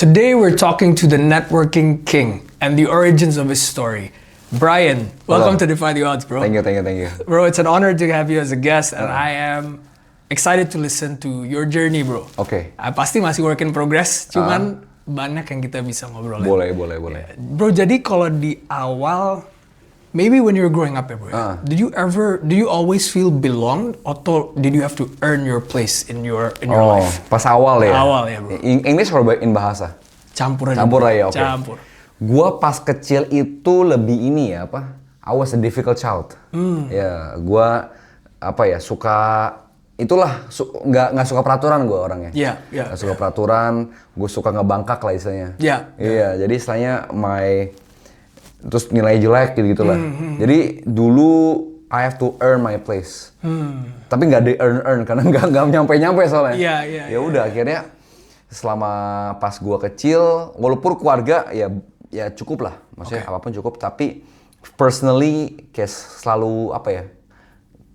Today we're talking to the networking king and the origins of his story. Brian, welcome to Defy the Odds, bro. Thank you. Bro, it's an honor to have you as a guest and I am excited to listen to your journey, bro. Oke. Pasti masih work in progress, cuman banyak yang kita bisa ngobrolin. Boleh. Bro, jadi kalau di awal, maybe when you were growing up ya, bro, did you always feel belonged atau did you have to earn your place in your life? Pas awal ya? Awal ya, bro. English or in bahasa? Campur aja. Campur aja, oke. Campur. Gua pas kecil itu lebih ini ya, apa? I was a difficult child. Ya, gua suka itulah nggak suka peraturan gue orangnya. Iya. Nggak suka peraturan, gue suka ngebangkak lah istilahnya. Iya, jadi istilahnya terus nilai jelek gitu lah. Jadi dulu I have to earn my place. Tapi nggak di earn karena nggak nyampe soalnya. Iya. Ya udah akhirnya selama pas gue kecil, walaupun keluarga ya cukup lah, maksudnya apapun cukup. Tapi personally kayak selalu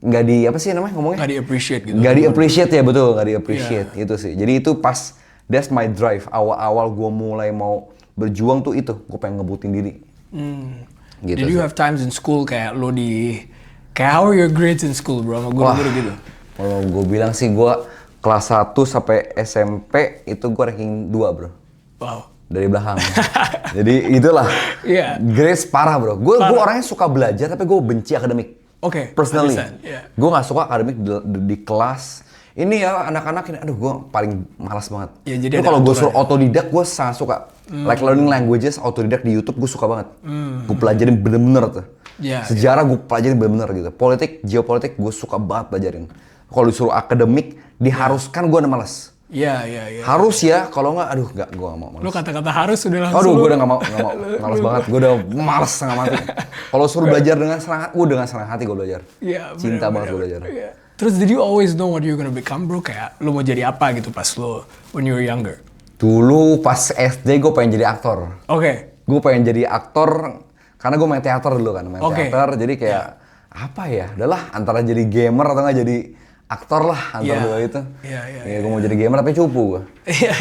nggak di-appreciate gitu. Nggak di-appreciate ya, betul, nggak di-appreciate itu sih. Jadi itu pas, that's my drive. Awal gue mulai mau berjuang tuh itu, gue pengen ngebutin diri. Gitu. Did you have times in school kayak how are your grades in school, bro? Sama guru-guru gitu? Kalau gue bilang sih gue kelas 1 sampai SMP itu gue ranking 2, bro. Wow. Dari belakang. Jadi itulah. Grades parah, bro. Gue orangnya suka belajar tapi gue benci akademik. Personally, gue nggak suka akademik di kelas. Ini ya anak-anak ini, aduh gue paling malas banget. Ya, jadi kalau gue suruh otodidak, gue sangat suka. Like learning languages, otodidak di YouTube gue suka banget. Gue pelajarin bener-bener tuh. Sejarah gue pelajarin bener-bener gitu. Politik, geopolitik gue suka banget pelajarin. Kalau disuruh akademik, diharuskan gue udah malas. Iya. Harus ya, kalau nggak, gue nggak mau. Lu kata-kata harus udah langsung. Aduh, gue udah nggak mau, malas banget. Gue udah malas setengah mati. Kalau suruh belajar dengan senang hati, gue dengan senang hati gue belajar. Cinta banget gue belajar. Terus did you always know what you're gonna become, bro? Kayak lu mau jadi apa gitu pas lu when you were younger? Dulu pas SD gue pengen jadi aktor. Gue pengen jadi aktor karena gue main teater dulu kan, teater. Jadi kayak udahlah antara jadi gamer atau nggak jadi aktor lah antara dua itu. Iya. Gue mau jadi gamer tapi cupu gue.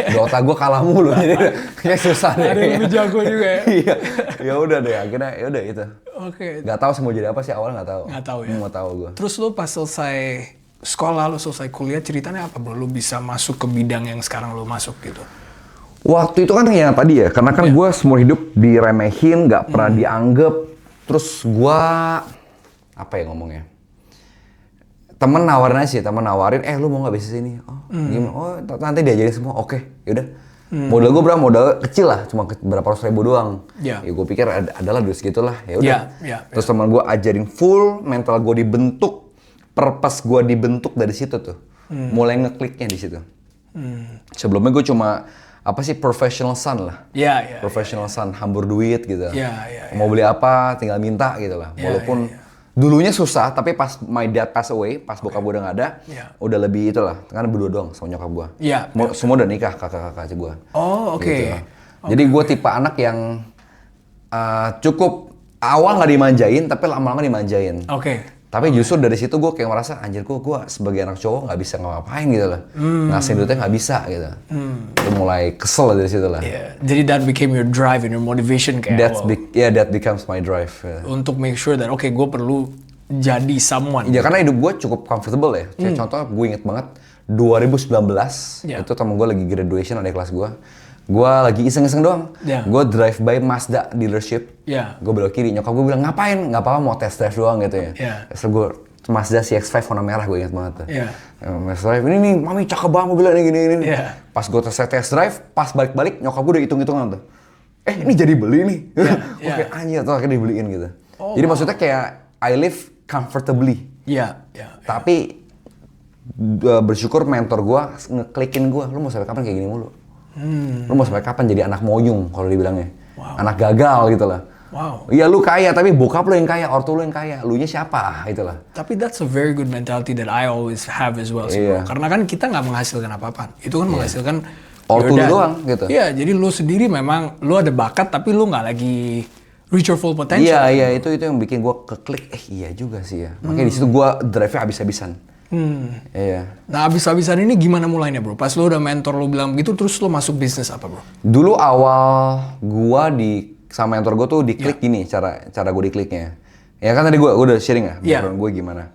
Dota gue kalah mulu jadi kayak susah deh. Ada yang lebih jago juga ya. Iya. Ya udah deh akhirnya ya udah itu. Gak tahu sih mau jadi apa sih awalnya nggak tahu. Nggak tahu ya. Mau tahu gue. Terus lu pas selesai sekolah, lu selesai kuliah, ceritanya apa, bro? Lu bisa masuk ke bidang yang sekarang lu masuk gitu? Waktu itu kan ya tadi ya, karena kan gue seumur hidup diremehin, nggak pernah dianggap. Terus gue ngomongnya? Temen nawarin, lu mau nggak bisnis ini? Gimana? Oh, nanti diajarin semua. Oke, yaudah. Modal gue berapa? Modal kecil lah, cuma berapa ratus ribu doang. Ya gue pikir adalah duit segitulah, ya udah. Terus teman gue ajarin full, mental gue dibentuk, purpose gue dibentuk dari situ tuh. Mulai ngekliknya di situ. Sebelumnya gue cuma professional son lah. Professional son, hambur duit gitu. Mau beli apa, tinggal minta gitu lah. Walaupun dulunya susah, tapi pas my dad pass away, pas bokap gue udah gak ada, udah lebih itulah. Karena berdua doang sama nyokap gue. Semua udah nikah, kakak-kakak gue. Gitu. Jadi gue tipe anak yang cukup awal gak dimanjain, tapi lama-lama dimanjain. Tapi justru dari situ gue kayak merasa, anjir gue sebagai anak cowok gak bisa ngapain gitu lah. Ngasih duitnya gak bisa gitu. Gue mulai kesel dari situ lah. Jadi that became your drive and your motivation kayak that becomes my drive. Untuk make sure that gue perlu jadi someone. Ya karena hidup gue cukup comfortable ya. Kayak contoh gue inget banget 2019 itu temen gue lagi graduation adik kelas gue. Gue lagi iseng-iseng doang. Gue drive by Mazda dealership. Gue belok kiri. Nyokap gue bilang ngapain? Nggak apa-apa mau test drive doang gitu ya. Terus gue Mazda CX-5 warna merah gue inget banget tuh. Test drive ini nih, mami cakep banget mobilnya gini. Pas gue test drive, pas balik-balik nyokap gue udah hitung-hitungan tuh. Ini jadi beli nih. Oke, anjir tuh akhirnya dibeliin gitu. Jadi maksudnya kayak I live comfortably. Tapi bersyukur mentor gue ngeklikin gue, lu mau sampai kapan kayak gini mulu? Lu mau sampai kapan jadi anak moyung kalau dibilangnya? Anak gagal gitu lah. Iya lu kaya tapi bokap lu yang kaya, ortu lu yang kaya, lu nya siapa itulah. Tapi that's a very good mentality that I always have as well. Karena kan kita nggak menghasilkan apa-apa. Itu kan menghasilkan ortu lu doang gitu. Iya, jadi lu sendiri memang lu ada bakat tapi lu nggak lagi reach your full potential. Iya itu yang bikin gua keklik. Iya juga sih ya. Makanya di situ gua drive-nya habis-habisan. Iya. Nah, abis-abisan ini gimana mulainya, bro? Pas lo udah mentor lo bilang begitu, terus lo masuk bisnis apa, bro? Dulu awal gua sama mentor gua tuh diklik gini, cara gua dikliknya. Ya kan tadi gua udah sharing ya, gue gimana.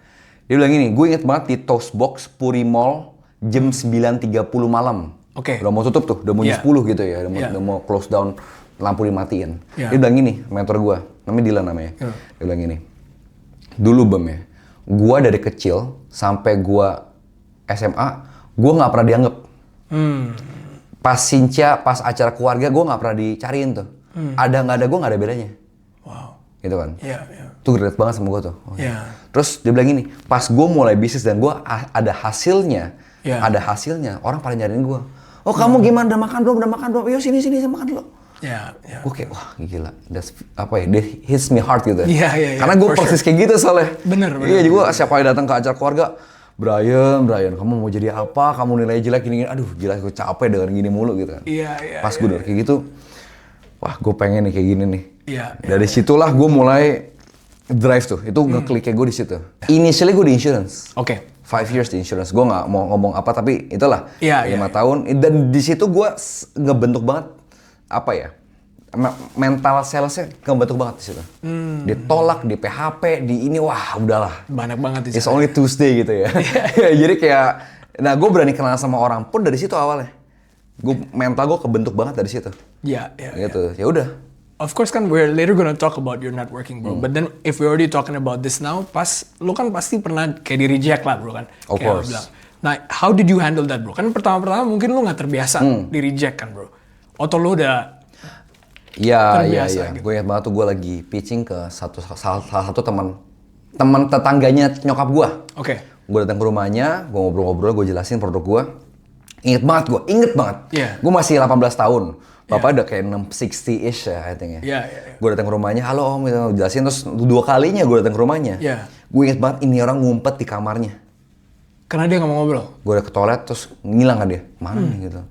Dia bilang gini, gue inget banget di Toastbox Puri Mall jam 9.30 malam. Oke. Udah mau tutup tuh, udah mau jam 10 gitu ya, udah mau close down, lampu dimatiin. Dia bilang gini, mentor gua, namanya Dylan namanya. Dia bilang gini, dulu Bem ya, gua dari kecil sampai gua SMA, gua nggak pernah dianggap. Pas Sinca, pas acara keluarga, gua nggak pernah dicariin tuh. Ada nggak ada, gua nggak ada bedanya. Wow. Gitu kan. Iya. Tuh relate banget sama gua tuh. Iya. Terus dia bilang gini, pas gua mulai bisnis dan gua ada hasilnya, orang pada nyariin gua. Oh kamu gimana, udah makan belum? Yuk sini makan dulu. Iya. Gue kayak, wah gila, that hits me hard gitu. Iya. Karena gue persis kayak gitu soalnya. Bener. Iya, jadi gue siapa yang datang ke acara keluarga, Brian, kamu mau jadi apa? Kamu nilai jelek gini. Aduh, gila gue capek dengan gini mulu gitu kan. Iya. Pas gue udah kayak gitu, wah gue pengen nih kayak gini nih. Iya. Dari situlah gue mulai drive tuh. Itu ngekliknya gue di situ. Initially gue di insurance. Oke. 5 years di insurance. Gue nggak mau ngomong apa, tapi itulah. 5 tahun. Dan di situ gue ngebentuk banget apa ya, mental salesnya kebentuk banget di situ. Ditolak, di PHP, di ini, wah udahlah. Banyak banget di situ. It's only Tuesday gitu ya. Jadi kayak, nah gue berani kenal sama orang pun dari situ awalnya. Mental gue kebentuk banget dari situ. Iya. Gitu. Ya udah. Of course kan we're later gonna talk about your networking, bro. But then if we're already talking about this now, lu kan pasti pernah kayak di reject lah, bro kan. Of course. Nah, how did you handle that, bro? Kan pertama mungkin lu nggak terbiasa di reject kan, bro. Atau lu udah terbiasa. Gitu. Gue ingat banget tuh gue lagi pitching ke salah satu teman tetangganya nyokap gue. Oke. Gue datang ke rumahnya, gue ngobrol-ngobrol, gue jelasin produk gue. Inget banget. Yeah. Gue masih 18 tahun. Bapak udah kayak 60-ish ya, I think ya. Gue datang ke rumahnya, halo om, gitu, jelasin. Terus 2 kalinya gue datang ke rumahnya. Gue inget banget ini orang ngumpet di kamarnya. Karena dia nggak mau ngobrol? Gue udah ke toilet, terus ngilang kan dia. Mana nih gitu.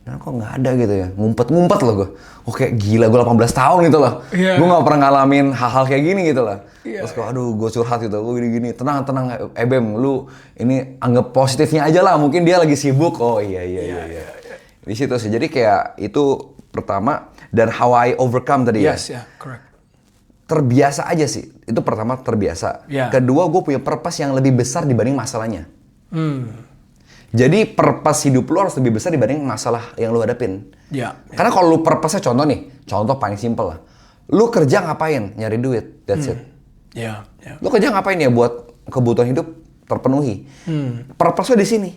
Dan kok nggak ada gitu ya, ngumpet loh gue. Oh kayak gila, gue 18 tahun gitu loh. Gue nggak pernah ngalamin hal-hal kayak gini gitu loh. Terus kok aduh gue curhat gitu, gue gini-gini. Tenang, Bem, lu ini anggap positifnya aja lah. Mungkin dia lagi sibuk. Oh iya. Di situ sih, jadi kayak itu pertama, dan how I overcome tadi ya. Yes, correct. Terbiasa aja sih, itu pertama terbiasa. Kedua, gue punya purpose yang lebih besar dibanding masalahnya. Jadi purpose hidup lu harus lebih besar dibanding masalah yang lu hadapin. Karena kalau lu purpose-nya contoh paling simple lah. Lu kerja ngapain? Nyari duit, that's it. Lu kerja ngapain ya buat kebutuhan hidup terpenuhi. Purpose lu di sini.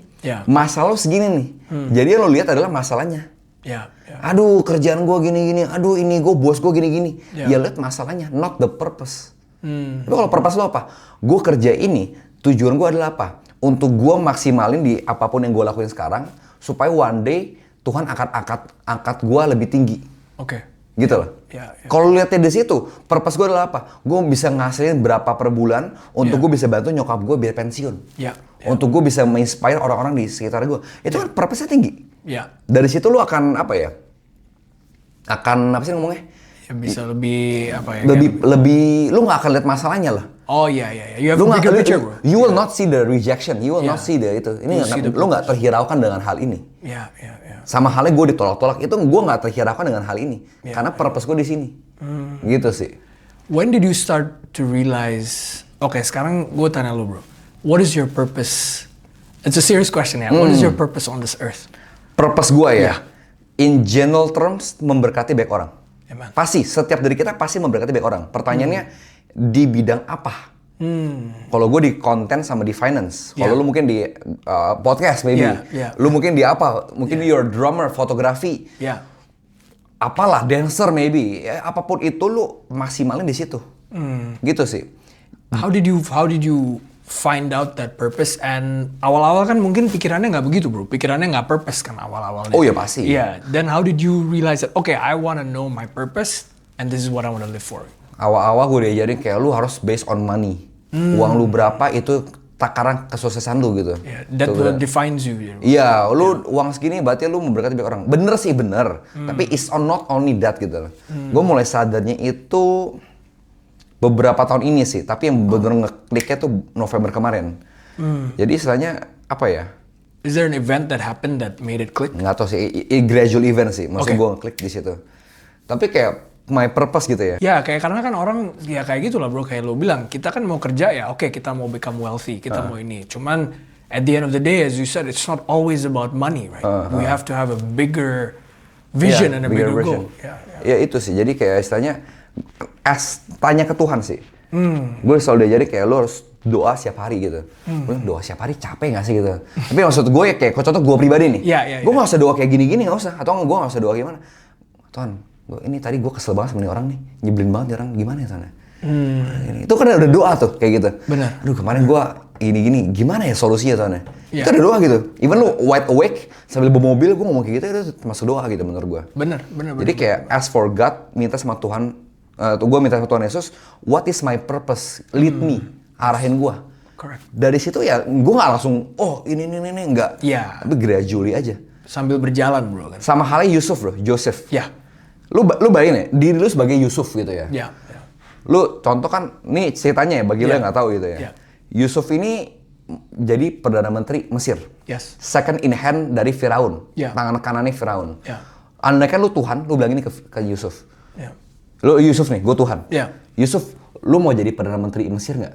Masalah lu segini nih. Jadi yang lu lihat adalah masalahnya. Aduh kerjaan gue gini-gini, aduh ini gue bos gue gini-gini. Ya lihat masalahnya, not the purpose. Tapi kalau purpose lo apa? Gue kerja ini, tujuan gue adalah apa? Untuk gue maksimalin di apapun yang gue lakuin sekarang, supaya one day Tuhan akan angkat gue lebih tinggi. Gitu loh. Kalau lihatnya di situ, purpose gue adalah apa? Gue bisa ngasilin berapa per bulan untuk gue bisa bantu nyokap gue biar pensiun. Untuk gue bisa menginspire orang-orang di sekitar gue. Itu kan purpose-nya tinggi. Dari situ lu akan apa ya? Apa sih ngomongnya? Ya bisa lebih apa ya? Lebih lu nggak akan lihat masalahnya lah. Oh iya. You have a bigger picture, bro. You will not see the rejection. You will not see the itu. Ini lu nggak terhiraukan dengan hal ini. Sama halnya gue ditolak-tolak itu gue nggak terhiraukan dengan hal ini. Karena purpose gue di sini. Gitu sih. When did you start to realize? Oke, sekarang gue tanya lu, bro. What is your purpose? It's a serious question ya. What is your purpose on this earth? Purpose gue ya, in general terms memberkati banyak orang. Pasti, setiap dari kita pasti memberkati banyak orang. Pertanyaannya, di bidang apa? Kalau gue di konten sama di finance. Kalau lu mungkin di podcast maybe. Lu mungkin di apa? Mungkin you're drummer, fotografi. Apalah, dancer maybe. Ya, apapun itu lu maksimalin di situ. Gitu sih. How did you find out that purpose? And awal-awal kan mungkin pikirannya nggak begitu, bro. Pikirannya nggak purpose kan awal-awalnya. Oh ya pasti. Then how did you realize that? Okay, I wanna know my purpose and this is what I wanna live for. Awal-awal gue diajarin kayak lu harus based on money. Uang lu berapa itu takaran kesuksesan lu gitu. That will defines you. Iya, lu uang segini berarti lu memberkati banyak orang. Bener sih bener. Tapi it's not only that gitu. Gue mulai sadarnya itu beberapa tahun ini sih, tapi yang bener-bener ngekliknya tuh November kemarin. Jadi istilahnya apa ya? Is there an event that happened that made it click? Nggak tahu sih, gradual event sih. Maksudnya gue ngeklik di situ. Tapi kayak my purpose gitu ya. Ya, kayak karena kan orang ya kayak gitu lah bro, kayak lo bilang, kita kan mau kerja ya, oke, kita mau become wealthy, kita mau ini. Cuman at the end of the day, as you said, it's not always about money, right? We have to have a bigger vision and a bigger goal. Ya itu sih, jadi kayak istilahnya tanya ke Tuhan sih. Gue selalu diajari kayak lo harus doa setiap hari gitu. Doa setiap hari capek gak sih gitu. Tapi maksud gue ya kayak contoh gue pribadi nih. Gue gak usah doa kayak gini-gini, gak usah. Atau gue gak usah doa gimana. Tuhan, ini tadi gue kesel banget sama nih orang nih. Nyebelin banget nih orang, gimana ya Tuhan? Itu kan udah doa tuh kayak gitu. Benar. Aduh kemarin gue gini-gini, gimana ya solusinya Tuhan? Itu ada doa gitu. Even lu wide awake sambil bawa mobil, gue ngomong kayak gitu, itu termasuk doa gitu menurut gue. Benar. Jadi kayak ask for God, minta sama Tuhan, gue minta sama Tuhan Yesus, what is my purpose? Lead me, arahin gue. Correct. Dari situ ya, gue nggak langsung, oh ini, enggak. Iya. Tapi gradually aja. Sambil berjalan bro kan. Sama halnya Yusuf bro, Joseph. Ya. Lu bayangin ya, diri lu sebagai Yusuf gitu ya. Ya. Lu contoh kan, nih ceritanya ya, bagi lu yang nggak tahu gitu ya. Yusuf ini jadi Perdana Menteri Mesir. Yes. Second in hand dari Firaun. Tangan kanannya Firaun. Andai kan lu Tuhan, lu bilang ini ke Yusuf. Lu Yusuf nih, gue Tuhan. Yusuf, lu mau jadi Perdana Menteri Mesir nggak?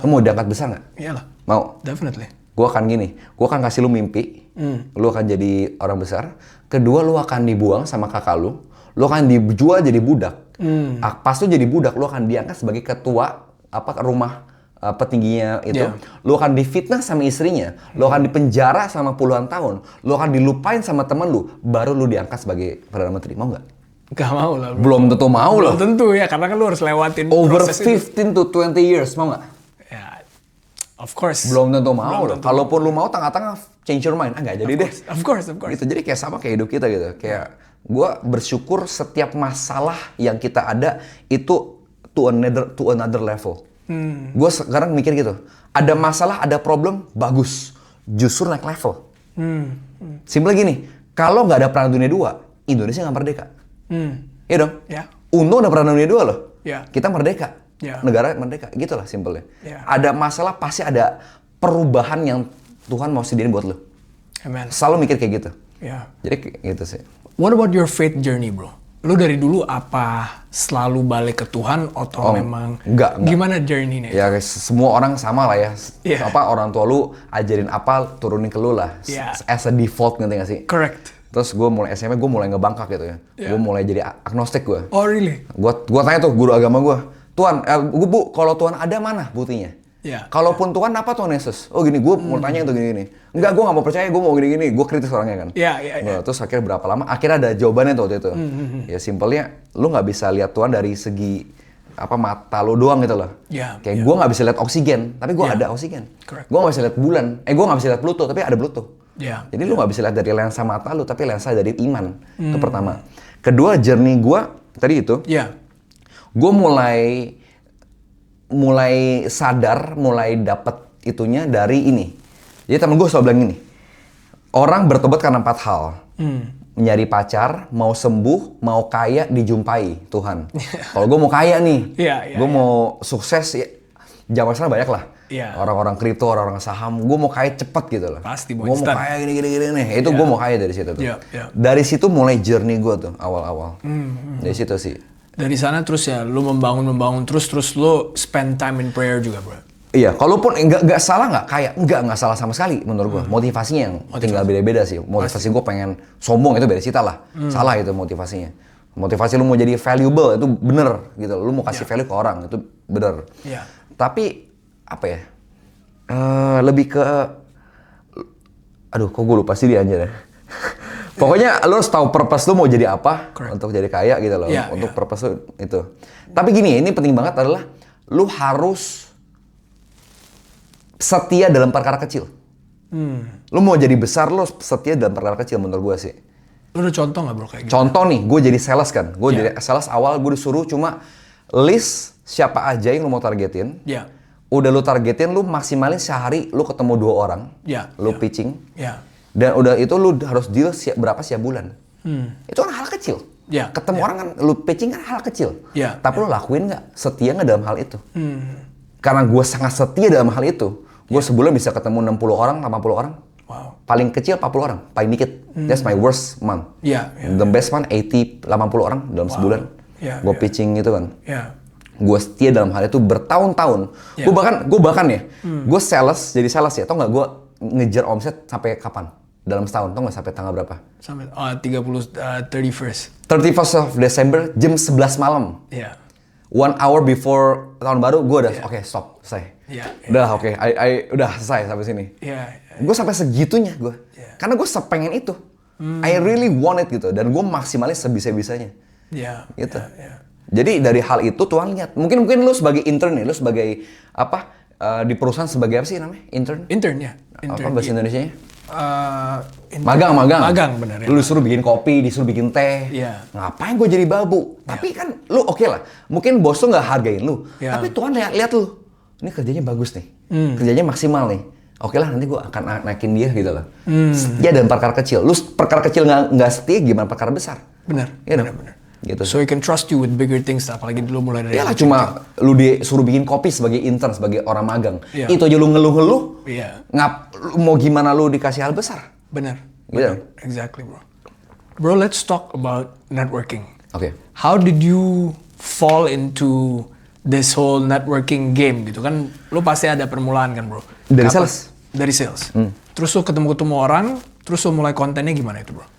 Lu mau diangkat besar nggak? Iyalah. Mau? Definitely. Gue akan gini, gue akan kasih lu mimpi, lu akan jadi orang besar. Kedua, lu akan dibuang sama kakak lu akan dijual jadi budak. Pas lu jadi budak, lu akan diangkat sebagai ketua rumah petingginya itu. Lu akan difitnah sama istrinya, lu akan dipenjara sama puluhan tahun, lu akan dilupain sama temen lu, baru lu diangkat sebagai Perdana Menteri. Mau nggak? Gak mau lah bro. Belum tentu mau loh. Belum tentu ya, karena kan lu harus lewatin over proses 15 to 20 years, mau nggak? Ya, of course. Belum tentu mau loh. Kalaupun lu mau tengah-tengah change your mind, nggak jadi deh. Of course. Gitu. Jadi kayak sama kayak hidup kita gitu. Kayak gue bersyukur setiap masalah yang kita ada itu to another level. Gue sekarang mikir gitu. Ada masalah, ada problem, bagus. Justru naik level. Simpel gini, kalau nggak ada perang dunia 2, Indonesia nggak merdeka. Iya dong? UNO udah perang dunia 2 loh. Kita merdeka. Negara merdeka. Gitulah simpelnya. Ada masalah, pasti ada perubahan yang Tuhan mau sediain buat lo. Amen. Selalu mikir kayak gitu. Jadi gitu sih. What about your faith journey bro? Lu dari dulu apa selalu balik ke Tuhan atau memang enggak. Gimana journey-nya? Ya semua orang sama lah ya. Orang tua lu ajarin apa, turunin ke lu lah. As a default, ngerti gak sih? Correct. Terus gue mulai SMA, gue mulai ngebangkak gitu ya. Gue mulai jadi agnostik gue. Oh really? Gue tanya tuh guru agama gue, Tuhan, Bu, kalau Tuhan ada mana buktinya? Kalaupun Tuhan apa Tuhan Yesus? Oh gini, gue mau tanya itu gini. Enggak, gue gak mau percaya, gue mau gini-gini. Gue kritis orangnya kan. Terus akhirnya berapa lama? Akhirnya ada jawabannya tuh waktu itu. Ya simpelnya, lu gak bisa lihat Tuhan dari segi mata lu doang gitu loh. Kayak gue gak bisa lihat oksigen, tapi gue ada oksigen. Gue gak bisa lihat bulan. Gue gak bisa lihat Pluto, tapi ada Pluto. Jadi lu gak bisa lihat dari lensa mata lu, tapi lensa dari iman. Itu pertama. Kedua, journey gue tadi itu. Gue mulai sadar, mulai dapet itunya dari ini. Jadi temen gue selalu bilang gini, orang bertobat karena 4 hal. Nyari pacar, mau sembuh, mau kaya, dijumpai Tuhan. Kalau gue mau kaya nih, gue mau sukses, ya, zaman sekarang banyak lah. Orang-orang kripto, orang-orang saham, gue mau kaya cepet gitu loh. Pasti gue mau kaya gini-gini nih, itu gue mau kaya dari situ tuh. Dari situ mulai journey gue tuh, awal-awal. Dari situ sih. Dari sana terus ya, lu membangun terus lu spend time in prayer juga bro. Iya, kalaupun nggak salah nggak kayak nggak salah sama sekali menurut gue. Motivasinya yang tinggal beda-beda sih. Motivasi gue pengen sombong itu beda cerita lah. Salah itu motivasinya. Motivasi lu mau jadi valuable itu bener gitu. Lu mau kasih value ke orang itu bener. Tapi apa ya? Lebih ke, aduh kok gue lupa sih dia anjir ya. Pokoknya lu harus tahu purpose lu mau jadi apa untuk jadi kaya gitu loh. Untuk purpose lu itu. Tapi gini, ini penting banget adalah lu harus setia dalam perkara kecil. Lu mau jadi besar, lu setia dalam perkara kecil menurut gue sih. Lu ada contoh nggak bro kayak gitu? Contoh nih, gue jadi sales kan. Gue jadi sales awal gue disuruh cuma list siapa aja yang lu mau targetin. Udah lu targetin, lu maksimalin sehari lu ketemu 2 orang. Lu pitching. Dan udah itu lu harus deal berapa setiap bulan. Itu kan hal kecil. Ketemu orang kan, lu pitching kan hal kecil. Tapi lu lakuin nggak? Setia nggak dalam hal itu? Karena gue sangat setia dalam hal itu, Gue sebulan bisa ketemu 60 orang, 80 orang. Wow. Paling kecil 40 orang, paling dikit. That's my worst month. Yeah. The best month 80, 80 orang dalam sebulan. Gue pitching gitu kan. Gue setia dalam hal itu bertahun-tahun. Gue bahkan ya, gue jadi sales ya. Tau nggak gue ngejar omset sampai kapan? Dalam setahun, tau nggak sampai tanggal berapa? Sampai 31st. 31st of December, jam 11 malam. 1 hour before tahun baru, gue udah oke, stop, selesai. Udah oke, udah selesai sampai sini. Gue sampai segitunya gue, karena gue sepengen itu. I really want it gitu, dan gue maksimalis sebisa-bisanya. Gitu. Jadi dari hal itu Tuhan lihat, mungkin lu sebagai intern nih, lu sebagai apa di perusahaan sebagai apa sih namanya? Intern ya. Apa bahasa Indonesianya? Magang. Magang Benar ya. Lu disuruh bikin kopi, disuruh bikin teh. Ngapain gue jadi babu? Tapi kan lu oke lah. Mungkin bos lu nggak hargain lu. Tapi Tuhan lihat lu. Ini kerjanya bagus nih. Kerjanya maksimal nih. Oke lah, nanti gue akan naikin dia gitu loh. Setia dan perkara kecil. Lu perkara kecil nggak setia, gimana perkara besar? Benar. Gitu. So he can trust you with bigger things, apalagi dulu mulai dari. Ya lah, cuma lu disuruh bikin kopi sebagai intern, sebagai orang magang. Itu aja lu ngeluh-ngeluh. Mau gimana lu dikasih hal besar? Benar. Gitu. Exactly, bro. Bro, let's talk about networking. Oke. How did you fall into this whole networking game gitu kan? Lu pasti ada permulaan kan, bro? Sales? Dari sales. Terus lu ketemu orang, terus lu mulai kontennya gimana itu, bro?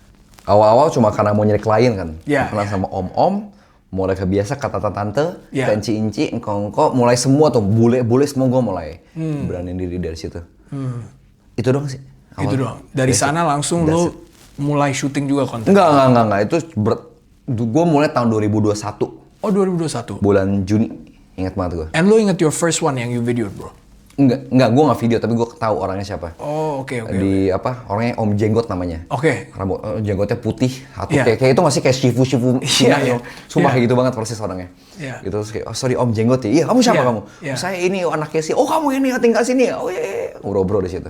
Awal-awal cuma karena mau nyari klien kan. Kenal sama om-om, mulai kebiasa kata tante, tenci-inci, engkong-engkong, mulai semua tuh, bule-bule semua gue mulai beraniin diri dari situ. Itu doang sih. Itu doang. Dari sana langsung lu mulai syuting juga konten? Enggak. Itu gue mulai tahun 2021. Oh, 2021? Bulan Juni. Ingat banget gue. And lu inget your first one yang you videoed, bro? Enggak, gue nggak video, tapi gue tahu orangnya siapa. Oh, oke. Orangnya Om Jenggot namanya. Oke. Jenggotnya putih, kayak itu nggak sih, kayak shifu Cina. Sumpah kayak gitu banget persis orangnya. Gitu, terus kayak, oh sorry Om Jenggot ya. Iya, kamu siapa kamu? Saya ini anaknya sih. Oh kamu ini tinggal sini ya? Oh iya. Bro di situ.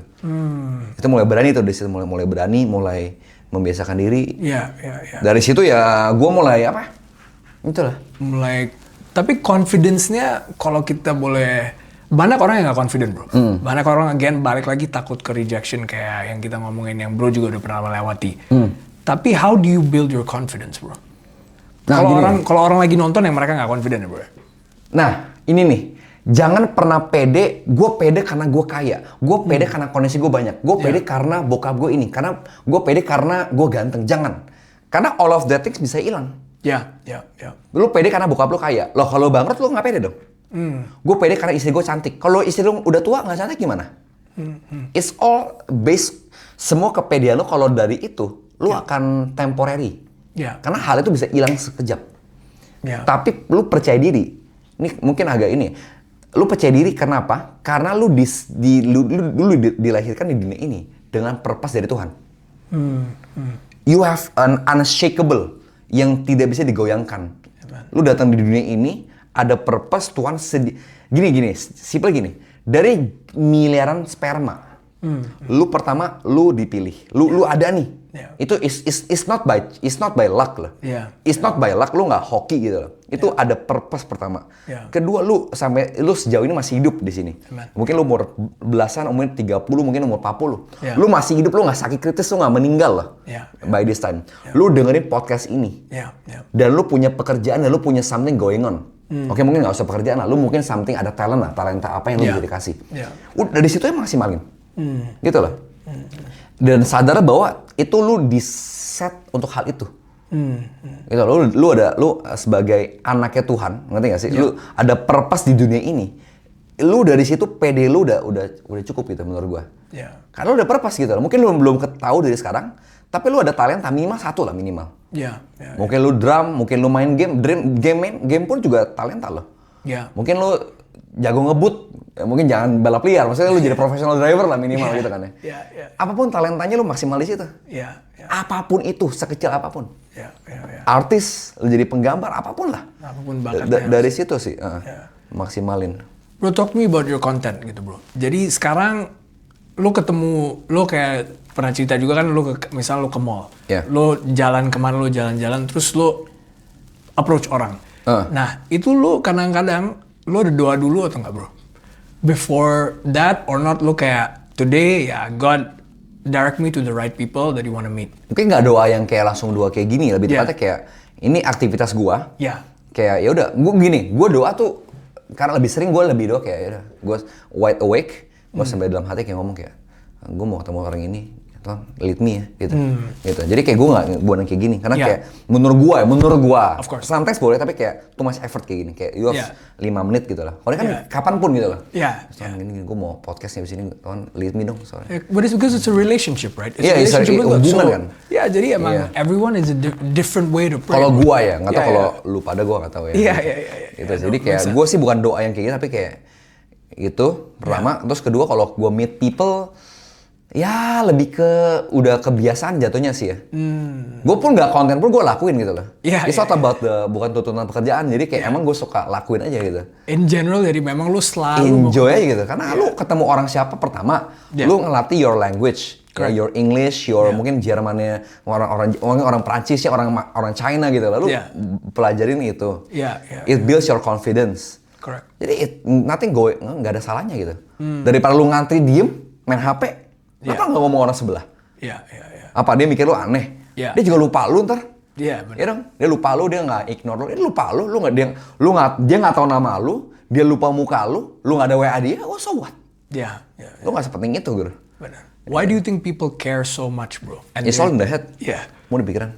Itu mulai berani tuh di situ, mulai berani, mulai membiasakan diri. Dari situ ya gue mulai apa? Itulah. Tapi confidence-nya kalau kita boleh. Banyak orang yang gak confident, bro. Banyak orang, balik lagi takut ke rejection kayak yang kita ngomongin, yang bro juga udah pernah melewati. Tapi how do you build your confidence, bro? Kalau orang lagi nonton yang mereka gak confident, bro. Nah, ini nih. Jangan pernah pede, gue pede karena gue kaya. Gue pede karena koneksi gue banyak. Gue pede karena bokap gue ini. Karena gue pede karena gue ganteng. Jangan. Karena all of that things bisa hilang. Lu pede karena bokap lu kaya. Loh, kalau bangkrut lu gak pede dong? Gue pede karena istri gue cantik. Kalau istri lu udah tua nggak cantik gimana? It's all based, semua kepedean lu kalau dari itu lu akan temporary. Karena hal itu bisa hilang sekejap. Tapi lu percaya diri. Ini mungkin agak ini. Lu percaya diri kenapa? Karena lu dilahirkan di dunia ini dengan purpose dari Tuhan. You have an unshakable yang tidak bisa digoyangkan. Lu datang di dunia ini ada purpose Tuhan gini, simple gini. Dari miliaran sperma, lu pertama lu dipilih, lu ada nih. Itu is not by luck lah. It's not by luck, lu nggak hoki gitu loh. Itu ada purpose pertama. Kedua, lu sejauh ini masih hidup di sini. Mungkin lu umur belasan, umur 30, mungkin umur 40. Lu masih hidup, lu nggak sakit kritis, lu nggak meninggal loh. By this time, lu dengerin podcast ini. Dan lu punya pekerjaan, dan lu punya something going on. Oke, mungkin nggak usah pekerjaan lah, lu mungkin something, ada talenta apa yang lu bisa dikasih. Dari situ ya maksimalin, gitu loh. Dan sadar bahwa itu lu di-set untuk hal itu. Gitu, lu sebagai anaknya Tuhan, ngerti nggak sih? Lu ada purpose di dunia ini. Lu dari situ pede lu udah cukup gitu menurut gua. Karena lu udah purpose gitu loh. Mungkin lu belum ketahui dari sekarang, tapi lu ada talenta minimal satu lah minimal. Mungkin lu drum, mungkin lu main game pun juga talenta lo. Mungkin lu jago ngebut, mungkin jangan balap liar, maksudnya lu jadi professional driver lah minimal gitu kan ya. Apapun talentanya lu maksimal di situ. Apapun itu, sekecil apapun. Artis, lu jadi penggambar, apapun lah. Apapun bakatnya. Dari situ sih, maksimalin. Bro, talk me about your content gitu, bro. Jadi sekarang lu kayak pernah cerita juga kan, misal lu ke mall, lu jalan kemana, lu jalan-jalan, terus lu approach orang. Nah, itu lu kadang-kadang lu ada doa dulu atau enggak, bro? before that or not, lu kayak today ya God direct me to the right people that you want to meet. Mungkin nggak doa yang kayak langsung doa kayak gini, lebih tepatnya kayak ini aktivitas gua. Kayak ya udah, gua doa tuh karena lebih sering gua lebih doa kayak ya udah, gua wide awake, gua sampai dalam hati kayak ngomong kayak gua mau ketemu orang ini, Tuhan lead me ya, gitu. Jadi kayak gua nggak buat kayak gini, karena kayak menurut gua, sometimes boleh tapi kayak too much effort kayak gini, kayak you have 5 menit gitu lah. Kalau kan kapanpun gitu loh. Gini gua mau podcastnya di sini, Tuhan lead me dong. But it's because it's a relationship, right? Iya, it's a hubungan kan. Ya, jadi emang everyone is a different way to pray. Kalau gua ya, nggak tahu kalau lu pada gua nggak tahu ya. Iya. Gitu. Jadi kayak gua sih bukan doa yang kayak gitu, tapi kayak itu pertama, terus kedua kalau gua meet people ya lebih ke udah kebiasaan jatuhnya sih ya. Gue pun nggak konten pun gue lakuin gitu loh. It's not about bukan tuntutan pekerjaan, jadi kayak emang gue suka lakuin aja gitu. In general, jadi memang lu selalu enjoy aja gitu, karena lu ketemu orang siapa pertama, lu ngelatih your language, your English, your mungkin Jermannya orang Prancis ya, orang China gitu, lalu pelajarin itu. It builds your confidence. Jadi nothing nggak ada salahnya gitu. Daripada lu ngantri diem main HP. Kenapa nggak ngomong orang sebelah? Apa dia mikir lu aneh? Dia juga lupa lu ntar. Benar. Ya dong, dia lupa lu, dia nggak ignore lu, dia lupa lu, dia nggak tahu nama lu, dia lupa muka lu nggak ada WA dia, so what? Lu nggak sepenting itu, bro. Benar. Why do you think people care so much, bro? And it's all in the head. Mau di pikiran.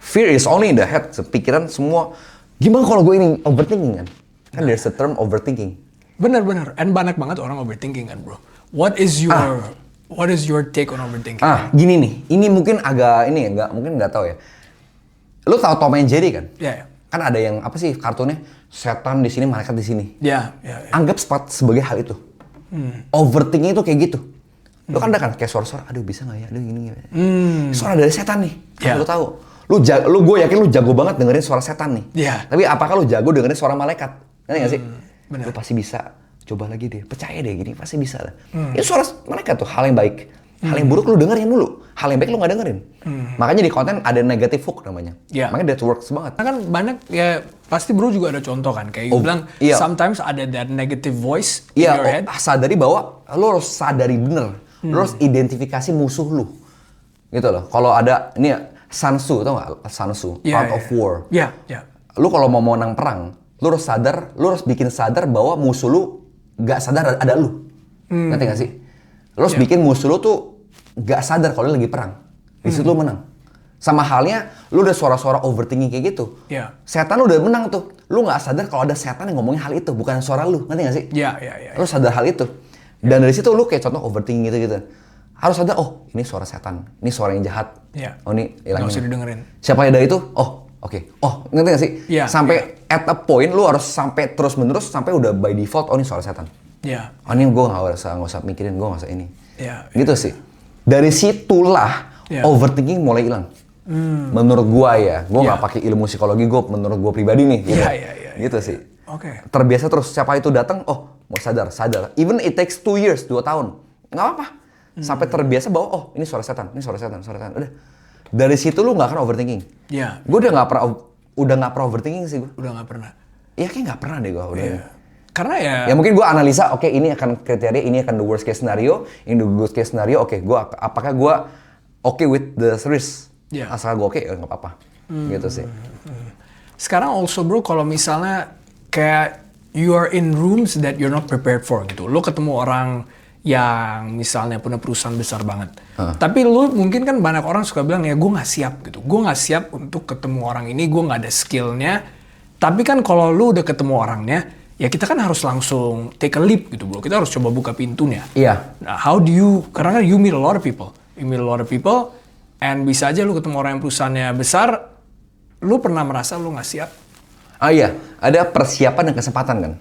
Fear is only in the head. Pikiran semua. Gimana kalau gue ini overthinking kan? Kan there's a term overthinking. Benar. And banyak banget orang overthinking kan, bro. What is your take on overthinking? Gini nih. Ini mungkin agak nggak tahu ya. Lu tahu Tom and Jerry kan? Kan ada yang apa sih kartunnya? Setan di sini, malaikat di sini. Anggap sebagai hal itu. Overthinking itu kayak gitu. Lu kan ada kan kayak suara-suara, aduh bisa nggak ya? Aduh gini. Suara dari setan nih. Lu tahu. Gue yakin lu jago banget dengerin suara setan nih. Tapi apakah lu jago dengerin suara malaikat? Ngerti nggak sih? Lu pasti bisa. Coba lagi deh, percaya deh gini, pasti bisa lah. Itu suara mereka tuh, hal yang baik. Hal yang buruk lu dengerin dulu. Hal yang baik lu nggak dengerin. Makanya di konten ada negative hook namanya. Makanya that works banget. Kan banyak ya, pasti bro juga ada contoh kan. Kayak bilang, sometimes ada that negative voice in your head. Sadari bahwa lu harus sadari bener. Lu harus identifikasi musuh lu. Gitu loh. Kalau ada, ini ya, Sun Tzu, tau nggak? Sun Tzu, Art of War. Lu kalau mau menang perang, lu harus bikin sadar bahwa musuh lu gak sadar ada lu. Ngerti gak sih? Lu harus bikin musuh lu tuh gak sadar kalau lagi perang. Di situ lu menang. Sama halnya, lu udah suara-suara overthinking kayak gitu. Setan lu udah menang tuh. Lu gak sadar kalau ada setan yang ngomongin hal itu, bukan suara lu. Ngerti gak sih? Lu sadar hal itu. Dan dari situ lu kayak contoh overthinking gitu-gitu. Harus sadar, oh ini suara setan. Ini suara yang jahat. Oh ini ilangnya. Gak usah didengerin. Siapa yang dari itu? Oke. Ngerti gak sih? Sampai at a point lu harus sampai terus-menerus sampai udah by default, ini suara setan. Ini gue nggak usah mikirin, gue nggak usah ini. Gitu sih. Dari situlah overthinking mulai hilang. Menurut gue ya, gue nggak pakai ilmu psikologi, menurut gue pribadi nih. Gitu sih. Terbiasa terus, siapa itu datang, mau sadar. Even it takes 2 years, 2 tahun, nggak apa-apa. Sampai terbiasa bahwa ini suara setan. Udah. Dari situ lu nggak akan overthinking. Gue udah nggak pernah overthinking sih gue. Udah nggak pernah. Iya kayak nggak pernah deh gue udah. Karena ya mungkin gue analisa, ini akan kriteria, ini akan the worst case scenario, ini the good case scenario. Apakah gue with the risk? Asal gue ya nggak apa-apa. Gitu sih. Sekarang also bro, kalau misalnya kayak you are in rooms that you're not prepared for gitu, lo ketemu orang yang misalnya punya perusahaan besar banget. Tapi lu mungkin kan banyak orang suka bilang ya gue nggak siap gitu. Gue nggak siap untuk ketemu orang ini, gue nggak ada skillnya. Tapi kan kalau lu udah ketemu orangnya, ya kita kan harus langsung take a leap gitu bro. Kita harus coba buka pintunya. Nah, karena kan you meet a lot of people. And bisa aja lu ketemu orang yang perusahaannya besar, lu pernah merasa lu nggak siap. Ada persiapan dan kesempatan kan.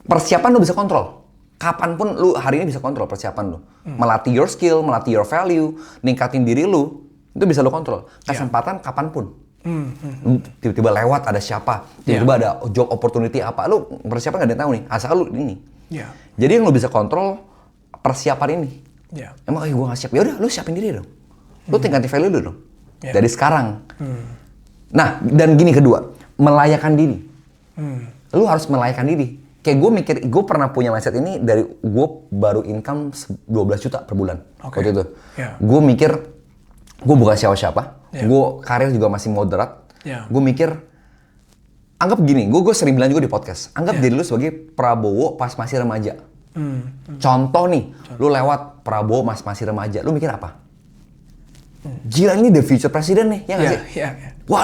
Persiapan lu bisa kontrol. Kapanpun lu hari ini bisa kontrol persiapan lu. Melatih your skill, melatih your value, ningkatin diri lu, itu bisa lu kontrol. Kesempatan kapanpun. Tiba-tiba lewat ada siapa, tiba-tiba ada job opportunity apa, lu persiapan gak ada yang tahu nih, asal lu ini. Jadi yang lu bisa kontrol persiapan ini. Emang gue gak siap, yaudah lu siapin diri dong. Lu tingkatin value lu dong. Dari sekarang. Nah, dan gini kedua, melayakan diri. Lu harus melayakan diri. kayak gue mikir, gue pernah punya mindset ini dari gue baru income 12 juta per bulan waktu itu. Gue mikir, gue bukan siapa-siapa, gue karir juga masih moderat. Gue mikir, anggap gini, gue sering bilang juga di podcast, anggap diri lu sebagai Prabowo pas masih remaja. Contoh nih, lu lewat Prabowo masih remaja, lu mikir apa? Gila, ini the future president nih, ya nggak sih? Wah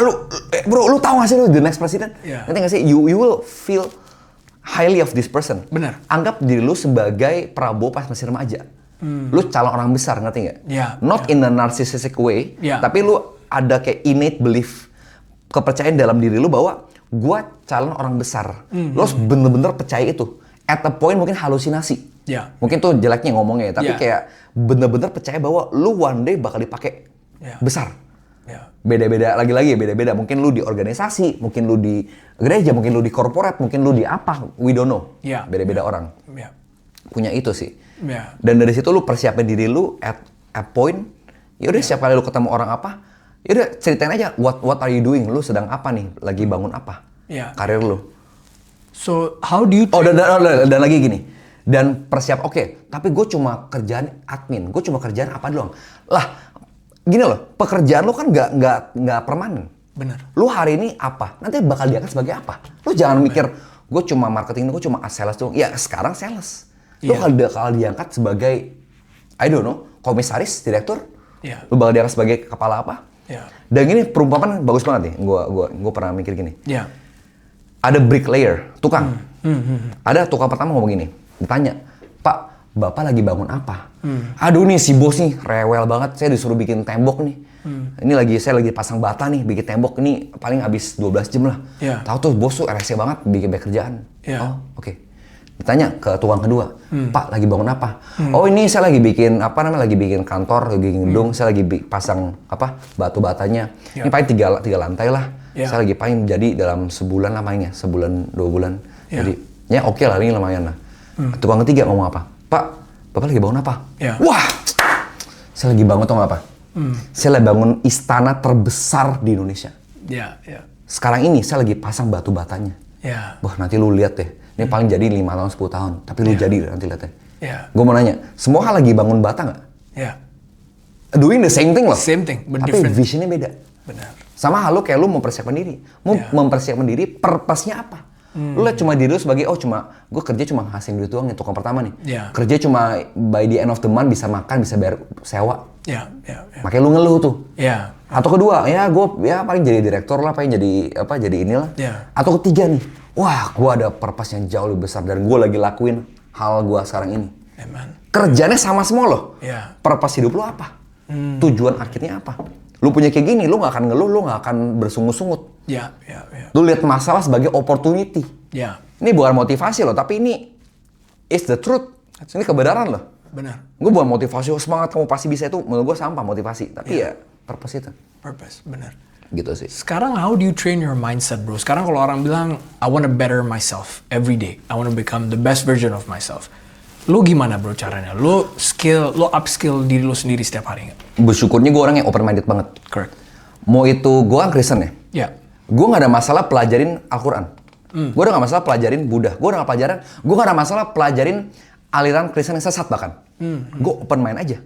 bro, lu tahu nggak sih lu the next president? Nanti nggak sih, you will feel highly of this person. Benar. Anggap diri lu sebagai Prabowo pas masih remaja. Lu calon orang besar, ngerti nggak? Not in a narcissistic way, tapi lu ada kayak innate belief, kepercayaan dalam diri lu bahwa gua calon orang besar. Lu harus bener-bener percaya itu. At a point mungkin halusinasi. Mungkin tuh jeleknya ngomongnya ya, tapi kayak bener-bener percaya bahwa lu one day bakal dipakai besar. Beda-beda, lagi-lagi ya beda-beda. Mungkin lu di organisasi, mungkin lu di gereja, mungkin lu di corporate, mungkin lu di apa, we don't know. Beda-beda orang. Punya itu sih. Dan dari situ lu persiapin diri lu at a point, yaudah setiap kali lu ketemu orang apa, yaudah ceritain aja, what are you doing? Lu sedang apa nih? Lagi bangun apa? Karir lu. So, how do you... Dan lagi gini. Dan persiap, tapi gue cuma kerjaan admin. Gue cuma kerjaan apa doang. Lah, gini loh, pekerjaan lu kan nggak permanen. Benar. Lu hari ini apa? Nanti bakal diangkat sebagai apa? Lu jangan mikir, gue cuma marketing, gue cuma sales doang. Ya, sekarang sales. Lu bakal diangkat sebagai, I don't know, komisaris, direktur. Lu bakal diangkat sebagai kepala apa? Dan gini, perumpamaan bagus banget nih. Gue pernah mikir gini. Ada bricklayer, tukang. Ada tukang pertama ngomong gini, ditanya, Pak, Bapak lagi bangun apa? Aduh nih si bos nih, rewel banget, saya disuruh bikin tembok nih. Ini saya lagi pasang bata nih, bikin tembok, ini paling habis 12 jam lah. Tahu tuh bos tuh rese banget, bikin banyak kerjaan. Oh, oke. Ditanya ke tukang kedua, Pak lagi bangun apa? Oh ini saya lagi bikin, lagi bikin kantor, lagi bikin gedung, saya lagi pasang batu batanya. Ini paling tiga lantai lah. Saya lagi paling jadi dalam sebulan lah mainnya, sebulan 2 bulan. Jadi ya oke lah, ini lumayan lah. Tukang ketiga ngomong apa? Pak, Bapak lagi bangun apa? Wah, saya lagi bangun tau nggak apa? Saya lagi bangun istana terbesar di Indonesia. Sekarang ini saya lagi pasang batu batanya. Wah nanti lu lihat deh, ini paling jadi 5 tahun, 10 tahun. Tapi lu jadi nanti lihat deh. Gue mau nanya, semua hal lagi bangun bata nggak? Doing the same thing loh. Same thing, but tapi different. visionnya beda. Benar. Sama hal lu kayak lu mempersiapkan diri. Mempersiapkan diri, purpose-nya apa? Lu lihat cuma diri lu sebagai, gue kerja cuma hasil duit doang nih, tukang pertama nih. Kerja cuma by the end of the month bisa makan, bisa bayar sewa. Makanya lu ngeluh tuh. Atau kedua, gue paling jadi direktur lah, paling jadi inilah. Atau ketiga nih, wah gue ada purpose yang jauh lebih besar dan gue lagi lakuin hal gue sekarang ini. Kerjanya sama semua loh. Purpose hidup lu apa? Tujuan akhirnya apa? Lu punya kayak gini, lu gak akan ngeluh, lu gak akan bersungut-sungut. Lu lihat masalah sebagai opportunity. Ini bukan motivasi loh, tapi ini is the truth. Ini kebenaran loh. Benar. Gue bukan motivasi, semangat kamu pasti bisa, itu menurut gue sampah motivasi. Tapi ya purpose itu. Purpose, benar. Gitu sih. Sekarang how do you train your mindset, bro? Sekarang kalau orang bilang, I want to better myself every day. I want to become the best version of myself. Lu gimana bro caranya? Lu upskill diri lu sendiri setiap hari nggak? Bersyukurnya gue orang yang open minded banget. Correct. Mau itu, gue kan Kristen ya? Gue gak ada masalah pelajarin Al-Quran. Gue udah gak masalah pelajarin Buddha. Gue gak ada masalah pelajarin aliran Kristen yang sesat bahkan. Gue open mind aja.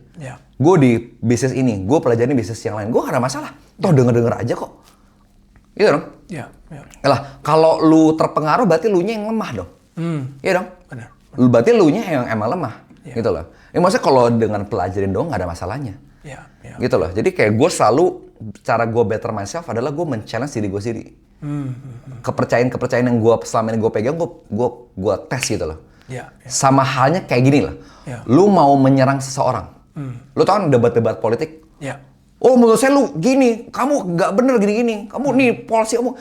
Gue di bisnis ini, gue pelajarin bisnis yang lain. Gue gak ada masalah. Toh denger-denger aja kok. Gitu dong? Lah, kalau lu terpengaruh berarti lu nya yang lemah dong. Iya dong? Benar. Berarti lu nya yang emang lemah. Gitu loh. Maksudnya kalau dengan pelajarin doang gak ada masalahnya. Gitu loh. Jadi kayak gue selalu, cara gue better myself adalah gue men-challenge diri gue sendiri. Kepercayaan yang gue selama ini gue pegang, gue tes gitu loh. Sama halnya kayak gini lah. Lu mau menyerang seseorang. Lu tau kan debat-debat politik? Oh menurut saya lu gini, kamu gak bener gini-gini. Kamu nih polisi kamu.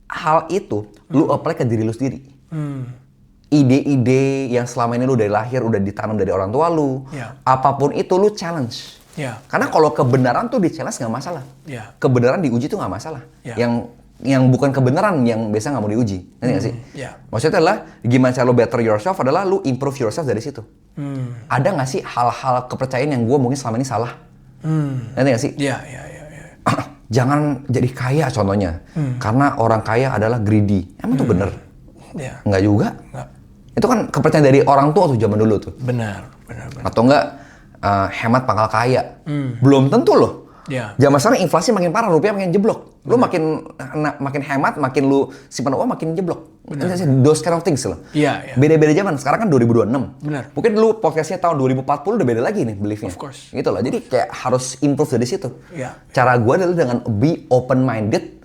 Hal itu lu apply ke diri lu sendiri. Ide-ide yang selama ini lu dari lahir udah ditanam dari orang tua lu. Apapun itu lu challenge. Karena kalau kebenaran tuh di-challenge nggak masalah. Kebenaran diuji tuh nggak masalah. Yang bukan kebenaran yang biasa nggak mau diuji. Nanti nggak sih? Maksudnya adalah gimana cara lo better yourself adalah lu improve yourself dari situ. Ada nggak sih hal-hal kepercayaan yang gue mungkin selama ini salah? Nanti nggak sih? Jangan jadi kaya contohnya. Karena orang kaya adalah greedy. Emang tuh bener? Yeah. Enggak juga. Nggak. Itu kan kepercayaan dari orang tua tuh zaman dulu tuh. Benar. Atau enggak hemat pangkal kaya. Belum tentu loh. Ya. Zaman sekarang inflasi makin parah, rupiah makin jeblok. Lu makin hemat, makin lu simpan uang makin jeblok. Those kind of things loh. Iya. Beda-beda zaman. Sekarang kan 2026. Benar. Mungkin dulu podcastnya tahun 2040 udah beda lagi nih beliefnya. Of course. Gitu loh. Jadi kayak harus improve dari situ. Iya. Cara gue adalah dengan be open minded.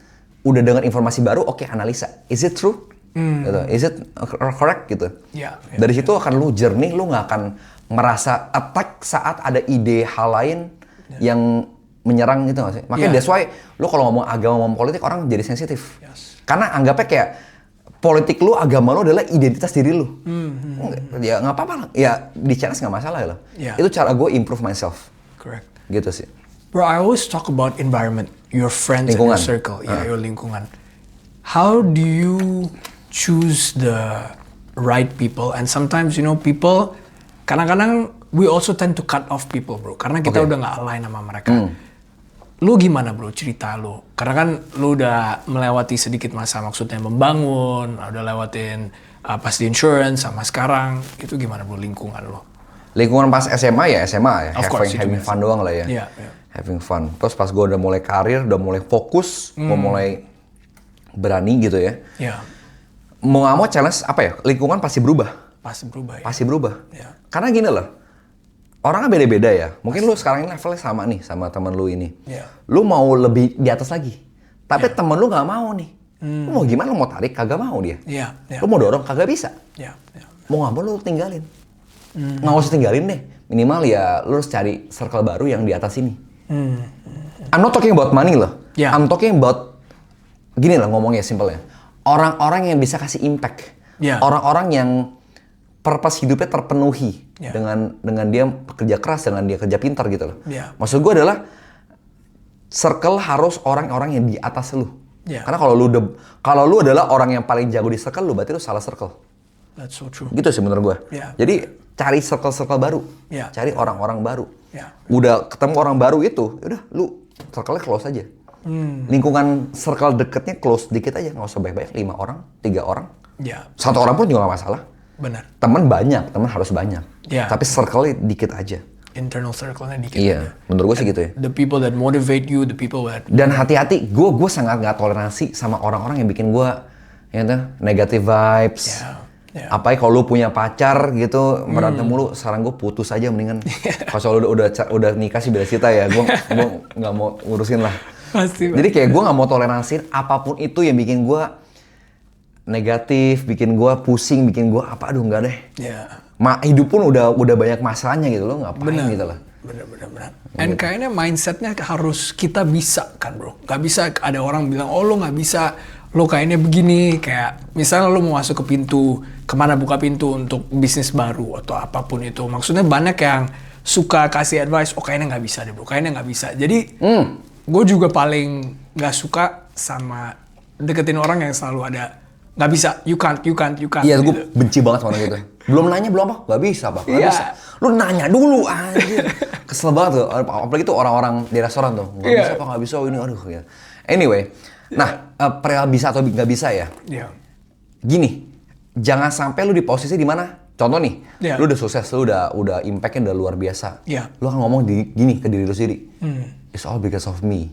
Udah dengar informasi baru, oke, analisa. Is it true? Gitu. Is it correct gitu? Iya. Dari situ akan lu jernih, lu nggak akan merasa attack saat ada ide hal lain yang menyerang gitu nggak sih? Makanya that's why lu kalau ngomong agama, ngomong politik, orang jadi sensitif. Yes. Karena anggapnya kayak politik lu, agama lu adalah identitas diri lu. Ya nggak apa-apa lah. Ya di challenge nggak masalah ya loh. Yeah. Itu cara gue improve myself. Correct. Gitu sih. Bro, I always talk about environment, your friends Lingkungan. and your circle, your lingkungan. How do you choose the right people? And sometimes, people, kadang-kadang we also tend to cut off people, bro. Karena kita udah nggak align sama mereka. Lu gimana, bro, cerita lu? Karena kan lu udah melewati sedikit masa, maksudnya membangun, udah lewatin pas di insurance sama sekarang. Itu gimana, bro, lingkungan lu? Lingkungan pas SMA ya. Of course, Having fun doang lah ya. Iya. Having fun. Terus pas gue udah mulai karir, udah mulai fokus, gue mulai berani gitu ya. Iya. Mau nggak mau challenge apa ya? Lingkungan pasti berubah. Pasti berubah ya. Pasti berubah. Iya. Karena gini loh, orangnya beda-beda ya. Mungkin lu sekarang ini levelnya sama nih sama temen lu ini. Iya. Lu mau lebih di atas lagi. Tapi temen lu nggak mau nih. Lu mau gimana? Lu mau tarik? Kagak mau dia. Iya. Lu mau dorong? Kagak bisa. Iya. Mau nggak mau lu tinggalin. Nggak usah tinggalin deh. Minimal ya lu harus cari circle baru yang di atas ini. I'm not talking about money loh. Yeah. I'm talking about, gini lah ngomongnya simpelnya. Orang-orang yang bisa kasih impact. Yeah. Orang-orang yang purpose hidupnya terpenuhi. Yeah. Dengan dia kerja keras, dengan dia kerja pintar gitu loh. Yeah. Maksud gue adalah, circle harus orang-orang yang di atas lu. Yeah. Karena kalau lu adalah orang yang paling jago di circle lu, berarti lu salah circle. That's so true. Gitu sih menurut gue. Yeah. Jadi cari circle-circle baru, Yeah. cari orang-orang baru. Yeah. Udah ketemu orang baru itu, udah lu circle-nya close aja. Lingkungan circle deketnya close dikit aja, nggak usah banyak-banyak, 5 orang, 3 orang. Ya. 1 orang pun juga nggak masalah. Benar. Teman banyak, teman harus banyak. Yeah. Tapi circle-nya dikit aja. Internal circle-nya dikit. Iya, menurut gue sih gitu ya. The people that motivate you, the people that... Dan hati-hati, gue sangat nggak toleransi sama orang-orang yang bikin gue negative vibes. Yeah. Yeah. Apalagi kalau lu punya pacar gitu, berantem mulu, saran gue putus aja mendingan. Kalau lu udah nikah sih beda cerita ya, gue nggak mau ngurusin lah. Pasti. Jadi kayak gue nggak mau toleransin apapun itu yang bikin gue negatif, bikin gue pusing, bikin gue apa, aduh nggak deh. Ya. Hidup pun udah banyak masalahnya gitu, lo ngapain gitu lah. Bener. And kayaknya mindsetnya harus kita bisa kan bro. Gak bisa ada orang bilang, oh lo nggak bisa, lo kayaknya begini. Kayak misalnya lo mau masuk ke pintu, kemana buka pintu untuk bisnis baru atau apapun itu. Maksudnya banyak yang suka kasih advice, oh kayaknya nggak bisa deh bro, kayaknya nggak bisa. Jadi gue juga paling nggak suka sama deketin orang yang selalu ada, nggak bisa, you can't. Iya, gitu. gue benci banget sama orang gitu. Belum nanya, belum apa, nggak bisa pak, nggak bisa. Lu nanya dulu, anjir. Kesel banget tuh, apalagi tuh orang-orang di restoran tuh. Nggak bisa pak, nggak bisa, ini aduh. Gitu. Anyway, nah perihal bisa atau nggak bisa ya. Iya. Gini, jangan sampai lu di posisi di mana, contoh nih, lu udah sukses, lu udah impact-nya udah luar biasa. Iya. Lu akan ngomong gini ke diri lu sendiri, it's all because of me.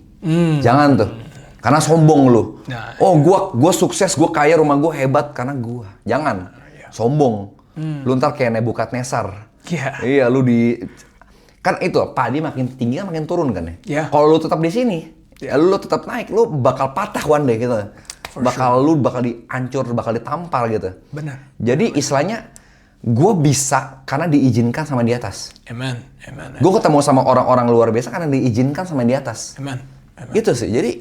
Jangan tuh, karena sombong lu. Nah, oh gua sukses, gua kaya, rumah gua hebat karena gua. Jangan, sombong. Lu ntar kayak Nebukadnezar. Iya, lu kan itu padi makin tinggi kan makin turun kan ya. Yeah. Kalau lu tetap di sini, ya lu tetap naik, lu bakal patah one day gitu. Lu bakal dihancur, bakal ditampar gitu. Benar. Jadi istilahnya gue bisa karena diizinkan sama di atas. Amen. Gue ketemu sama orang-orang luar biasa karena diizinkan sama di atas. Amen. Gitu sih. Jadi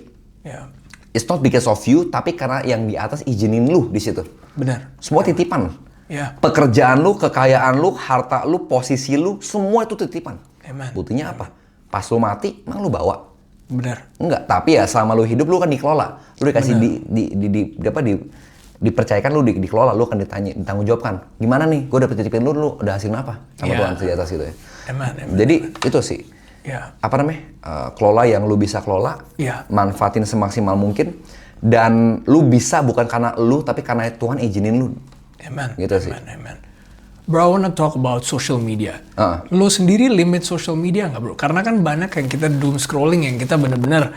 it's not because of you, tapi karena yang di atas izinin lu di situ. Benar. Semua titipan. Ya. Pekerjaan lu, kekayaan lu, harta lu, posisi lu, semua itu titipan. Amen. Buktinya apa? Pas lu mati, emang lu bawa? Benar. Enggak, tapi ya selama lu hidup lu kan dikelola. Lu dikasih dipercayakan lu dikelola, lu akan ditanggung jawabkan. Gimana nih? Gue dapet titipin lu udah hasilin apa? Sama Tuhan di atas gitu ya. Amen. Jadi itu sih. Ya. Apa namanya? Kelola yang lu bisa kelola. Ya. Manfaatin semaksimal mungkin. Dan lu bisa bukan karena lu, tapi karena Tuhan izinin lu. Amen. Gitu sih. Amen. Bro, I wanna talk about social media. Lo sendiri limit social media nggak bro? Karena kan banyak yang kita doom scrolling yang kita bener-bener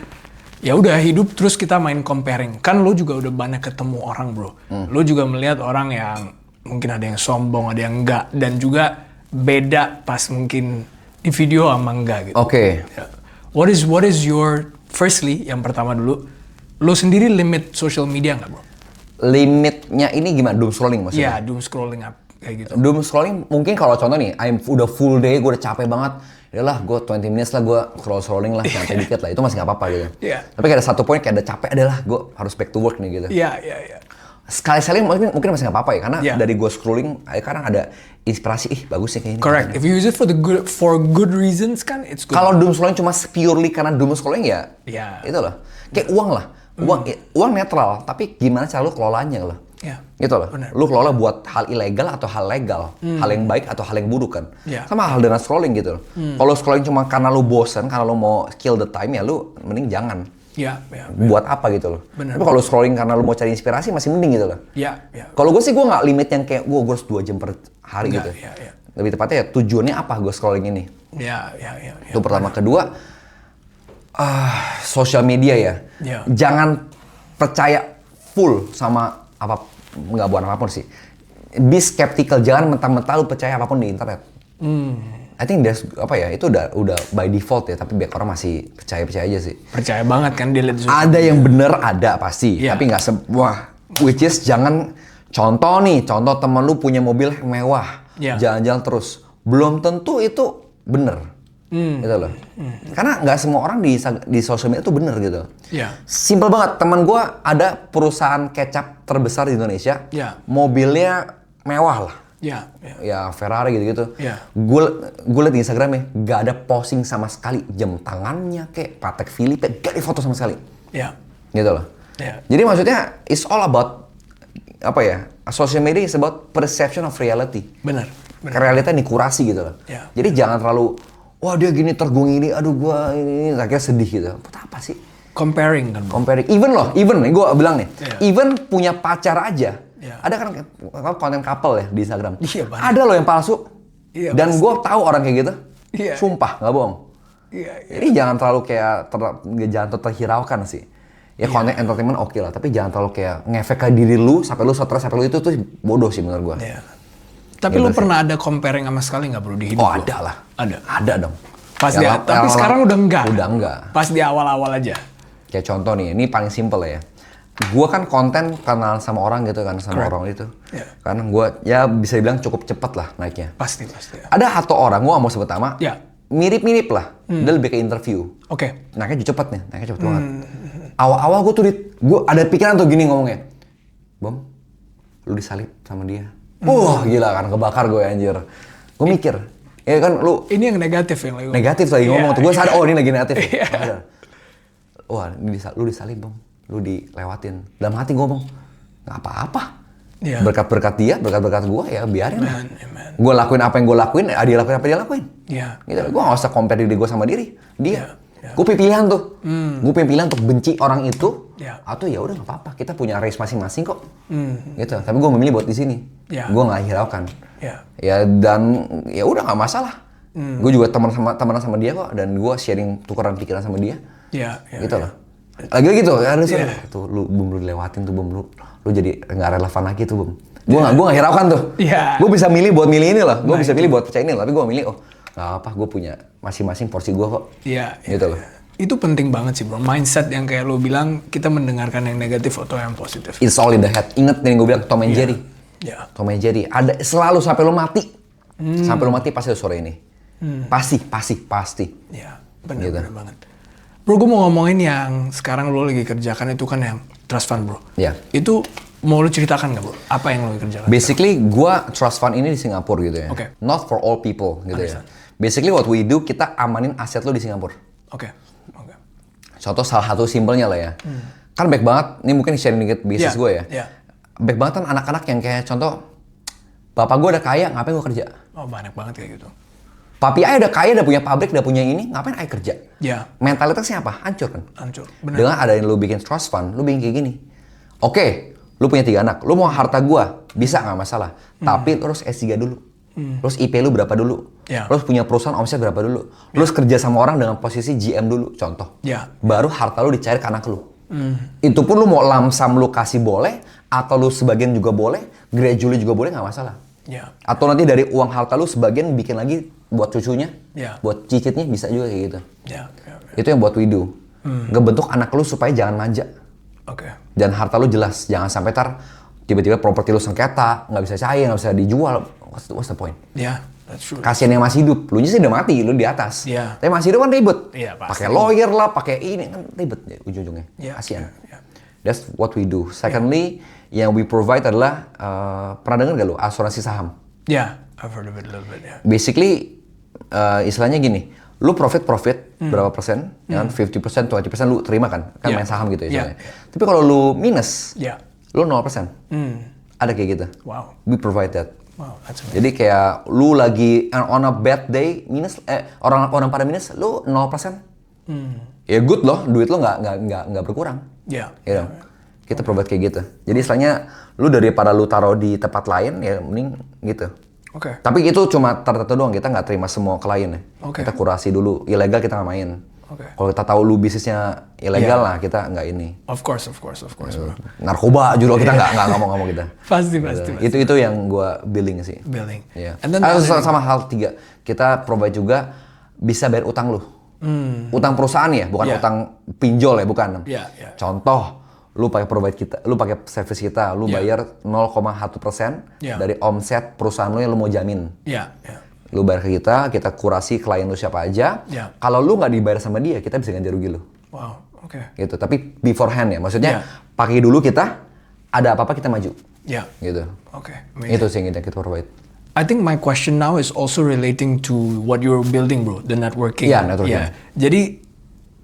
ya udah hidup terus kita main comparing. Kan lo juga udah banyak ketemu orang bro. Lo juga melihat orang yang mungkin ada yang sombong, ada yang enggak, dan juga beda pas mungkin di video sama enggak gitu. Oke. Ya. What is your firstly yang pertama dulu, lo sendiri limit social media nggak bro? Limitnya ini gimana? Doom scrolling maksudnya? Iya, doom scrolling up kayak gitu. Doom scrolling mungkin kalau contoh nih, udah full day, gue udah capek banget. Yalah, gue 20 minutes lah gue scrolling lah, santai dikit lah. Itu masih nggak apa-apa gitu. Iya. Tapi kayak ada satu poin kayak ada capek, adalah gue harus back to work nih gitu. Iya. Sekali-sekali mungkin masih nggak apa-apa ya, karena dari gue scrolling, kadang ada inspirasi, bagus sih kayak ini. Correct. If you use it for good reasons kan, it's good. Kalau doom scrolling cuma purely karena doom scrolling ya, itu loh. Kayak uang lah. Uang netral, tapi gimana cara lu kelolanya loh. Gitu loh. Bener. Lu kelola buat hal ilegal atau hal legal, hal yang baik atau hal yang buruk kan. Sama hal dengan scrolling gitu loh. Kalau scrolling cuma karena lu bosen, karena lu mau kill the time ya lu mending jangan. Buat apa gitu loh. Bener. Tapi kalau scrolling karena lu mau cari inspirasi masih mending gitu loh. Kalau gue sih gue nggak limit yang kayak gue harus 2 jam per hari gitu. Lebih tepatnya ya tujuannya apa gue scrolling ini. Itu pertama. Kedua, sosial media ya. Jangan percaya full sama nggak buat apapun sih. Be skeptical, jangan mentah-mentah lu percaya apapun di internet. I think itu udah by default ya, tapi banyak orang masih percaya aja sih. Percaya banget kan dia lihat. Ada yang bener ada pasti, tapi nggak semua. Which is jangan contoh temen lu punya mobil mewah, jalan-jalan terus, belum tentu itu bener. Gitu loh. Karena nggak semua orang di sosial media itu bener gitu. Simple banget. Teman gue ada perusahaan kecap terbesar di Indonesia. Mobilnya mewah lah. Ya Ferrari gitu-gitu. Gue liat di Instagramnya nggak ada posting sama sekali jam tangannya kayak Patek Philippe, gak ada foto sama sekali. Gitu loh. Jadi maksudnya it's all about social media is about perception of reality. Bener. Realita dikurasi gitu loh. Jadi jangan terlalu wah dia gini tergung ini, aduh gua ini akhirnya sedih gitu. Apa sih? Comparing kan. Comparing. Even nih gua bilang nih, even punya pacar aja. Ada kan konten couple ya di Instagram. Ada loh yang palsu. Dan gua tahu orang kayak gitu. Sumpah, nggak bohong. Jadi jangan terlalu kayak jangan terhiraukan sih. Ya konten entertainment oke lah, tapi jangan terlalu kayak ngefek ke diri lu sampai lu stres sampai lu itu tuh bodoh sih menurut gua. Tapi lu pernah ada comparing sama sekali nggak bro di hidup? Ada lah. Ada dong. Tapi sekarang udah enggak? Udah enggak. Pas di awal-awal aja? Kayak contoh nih, ini paling simple ya. Gua kan konten kenal sama orang gitu kan, sama orang itu. Karena gua ya bisa dibilang cukup cepet lah naiknya. Pasti. Ada satu orang, gua nggak mau sebut nama. Mirip-mirip lah. Dia lebih ke interview. Naiknya cepet banget. Awal-awal gua ada pikiran tuh gini ngomongnya. Bom, lu disalip sama dia. Wah gila kan, kebakar gue anjir. Gue mikir, ya kan lu... Ini yang negatif yang lagi ngomong. Negatif lagi ngomong tuh, gue sadar, ini lagi negatif. Wah, lu disalib bang, lu dilewatin. Dalam hati gue ngomong, nggak apa-apa. Berkat-berkat dia, berkat-berkat gue ya biarin lah. Gue lakuin apa yang gue lakuin, dia lakuin apa dia lakuin. Gitu. Gue nggak usah compare diri gue sama dia. Gue pilihan tuh, gue pilihan untuk benci orang itu, atau ya udah nggak apa-apa, kita punya race masing-masing kok, gitu. Tapi gue memilih buat di sini, gue nggak hiraukan, ya dan ya udah nggak masalah. Gue juga teman sama dia kok, dan gue sharing tukeran pikiran sama dia, gitu loh. Lagi gitu, ada tuh lu lewatin tuh lu jadi nggak relevan lagi tuh gue nggak hiraukan tuh, gue bisa milih buat milih ini loh, gue bisa milih buat percaya ini, tapi gue milih nggak apa, gue punya masing-masing porsi gue kok. Gitu loh. Itu penting banget sih bro, mindset yang kayak lo bilang, kita mendengarkan yang negatif atau yang positif. It's all in the head. Ingat yang gue bilang, Tom and Jerry. Tom and Jerry, ada selalu sampai lo mati. Sampai lo mati pasti ada suara ini. Pasti. Bener banget. Bro, gue mau ngomongin yang sekarang lo lagi kerjakan itu kan yang trust fund bro. Itu mau lo ceritakan nggak bro? Apa yang lo kerjakan? Basically, gue trust fund ini di Singapura gitu ya. Not for all people gitu ya. Basically what we do, kita amanin aset lo di Singapura. Contoh salah satu simpelnya lah ya. Kan baik banget, ini mungkin sharing dikit bisnis gue ya. Baik banget kan anak-anak yang kayak contoh, bapak gue udah kaya, ngapain gue kerja? Oh banyak banget kayak gitu. Papi Ai udah kaya, udah punya pabrik, udah punya ini, ngapain Ai kerja? Ya. Mentalitasnya apa? Hancur kan? Hancur. Benar. Dengan ada yang lu bikin trust fund, lu bikin kayak gini. Oke, lu punya 3 anak, lu mau harta gua, bisa nggak masalah. Tapi lu harus S3 dulu. Terus IP lu berapa dulu? Ya. Terus punya perusahaan omset berapa dulu? Terus kerja sama orang dengan posisi GM dulu, contoh. Ya. Baru harta lu dicair ke anak lu. Itu pun lu mau lamsam lu kasih boleh, atau lu sebagian juga boleh, gradually juga boleh, nggak masalah. Ya. Atau nanti dari uang harta lu sebagian bikin lagi buat cucunya, Ya. buat cicitnya, bisa juga kayak gitu. Ya. Ya. Itu yang buat we do. Ngebentuk anak lu supaya jangan manja. Oke. Dan harta lu jelas, jangan sampai tiba-tiba properti lu sengketa, nggak bisa cair, nggak bisa dijual. What's the point? Ya. That's true. Kasian yang masih hidup, lu nya sih udah mati, lu di atas. Iya. Tapi masih hidup kan ribet. Iya, pasti. Pakai lawyer lah, pakai ini kan ribet ujung-ujungnya. Iya, Kasian. iya, iya. That's what we do. Secondly, yang we provide adalah pernah dengar gak lu asuransi saham? Ya. I've heard of it a little bit. Ya. Basically istilahnya gini, lu profit berapa persen, ya kan 50%, 20% lu terima kan Yeah. main saham gitu istilahnya. Yeah. Tapi kalau lu minus, Ya. lu 0%. Ada kayak gitu. Wow. We provide that. Wow. That's amazing. Jadi kayak lu lagi on a bad day minus, orang pada minus, lu 0%. Ya good loh, duit lu nggak berkurang. Ya. Ya dong. Kita provide kayak gitu. Jadi istilahnya lu daripada lu taruh di tempat lain ya mending gitu. Oke. Tapi itu cuma tertentu doang, kita nggak terima semua klien ya. Oke. Kita kurasi dulu, ilegal kita nggak main. Oke. Kalau kita tahu lu bisnisnya ilegal Yeah. lah, kita nggak ini. Of course, bro. Narkoba juga kita nggak ngomong kita. Pasti. Itu yang gua billing sih. Billing. Iya. And then Sama hal 3, kita provide juga bisa bayar utang lu. Utang perusahaan ya, bukan Yeah. utang pinjol ya, bukan. Yeah, yeah. Contoh, lu pakai provide kita, lu pakai service kita, lu Yeah. bayar 0,1% Yeah. dari omset perusahaan lu yang lu mau jamin. Ya. Ya. Lu bayar ke kita kurasi klien lu siapa aja. Yeah. Kalau lu nggak dibayar sama dia, kita bisa ganti rugi lu. Wow. Oke. Gitu. Tapi beforehand ya, maksudnya Yeah. pakai dulu kita, ada apa-apa kita maju. Ya. Gitu. Oke. Itu sih yang kita provide. I think my question now is also relating to what you're building, bro, the networking. Yeah, networking. Yeah. Jadi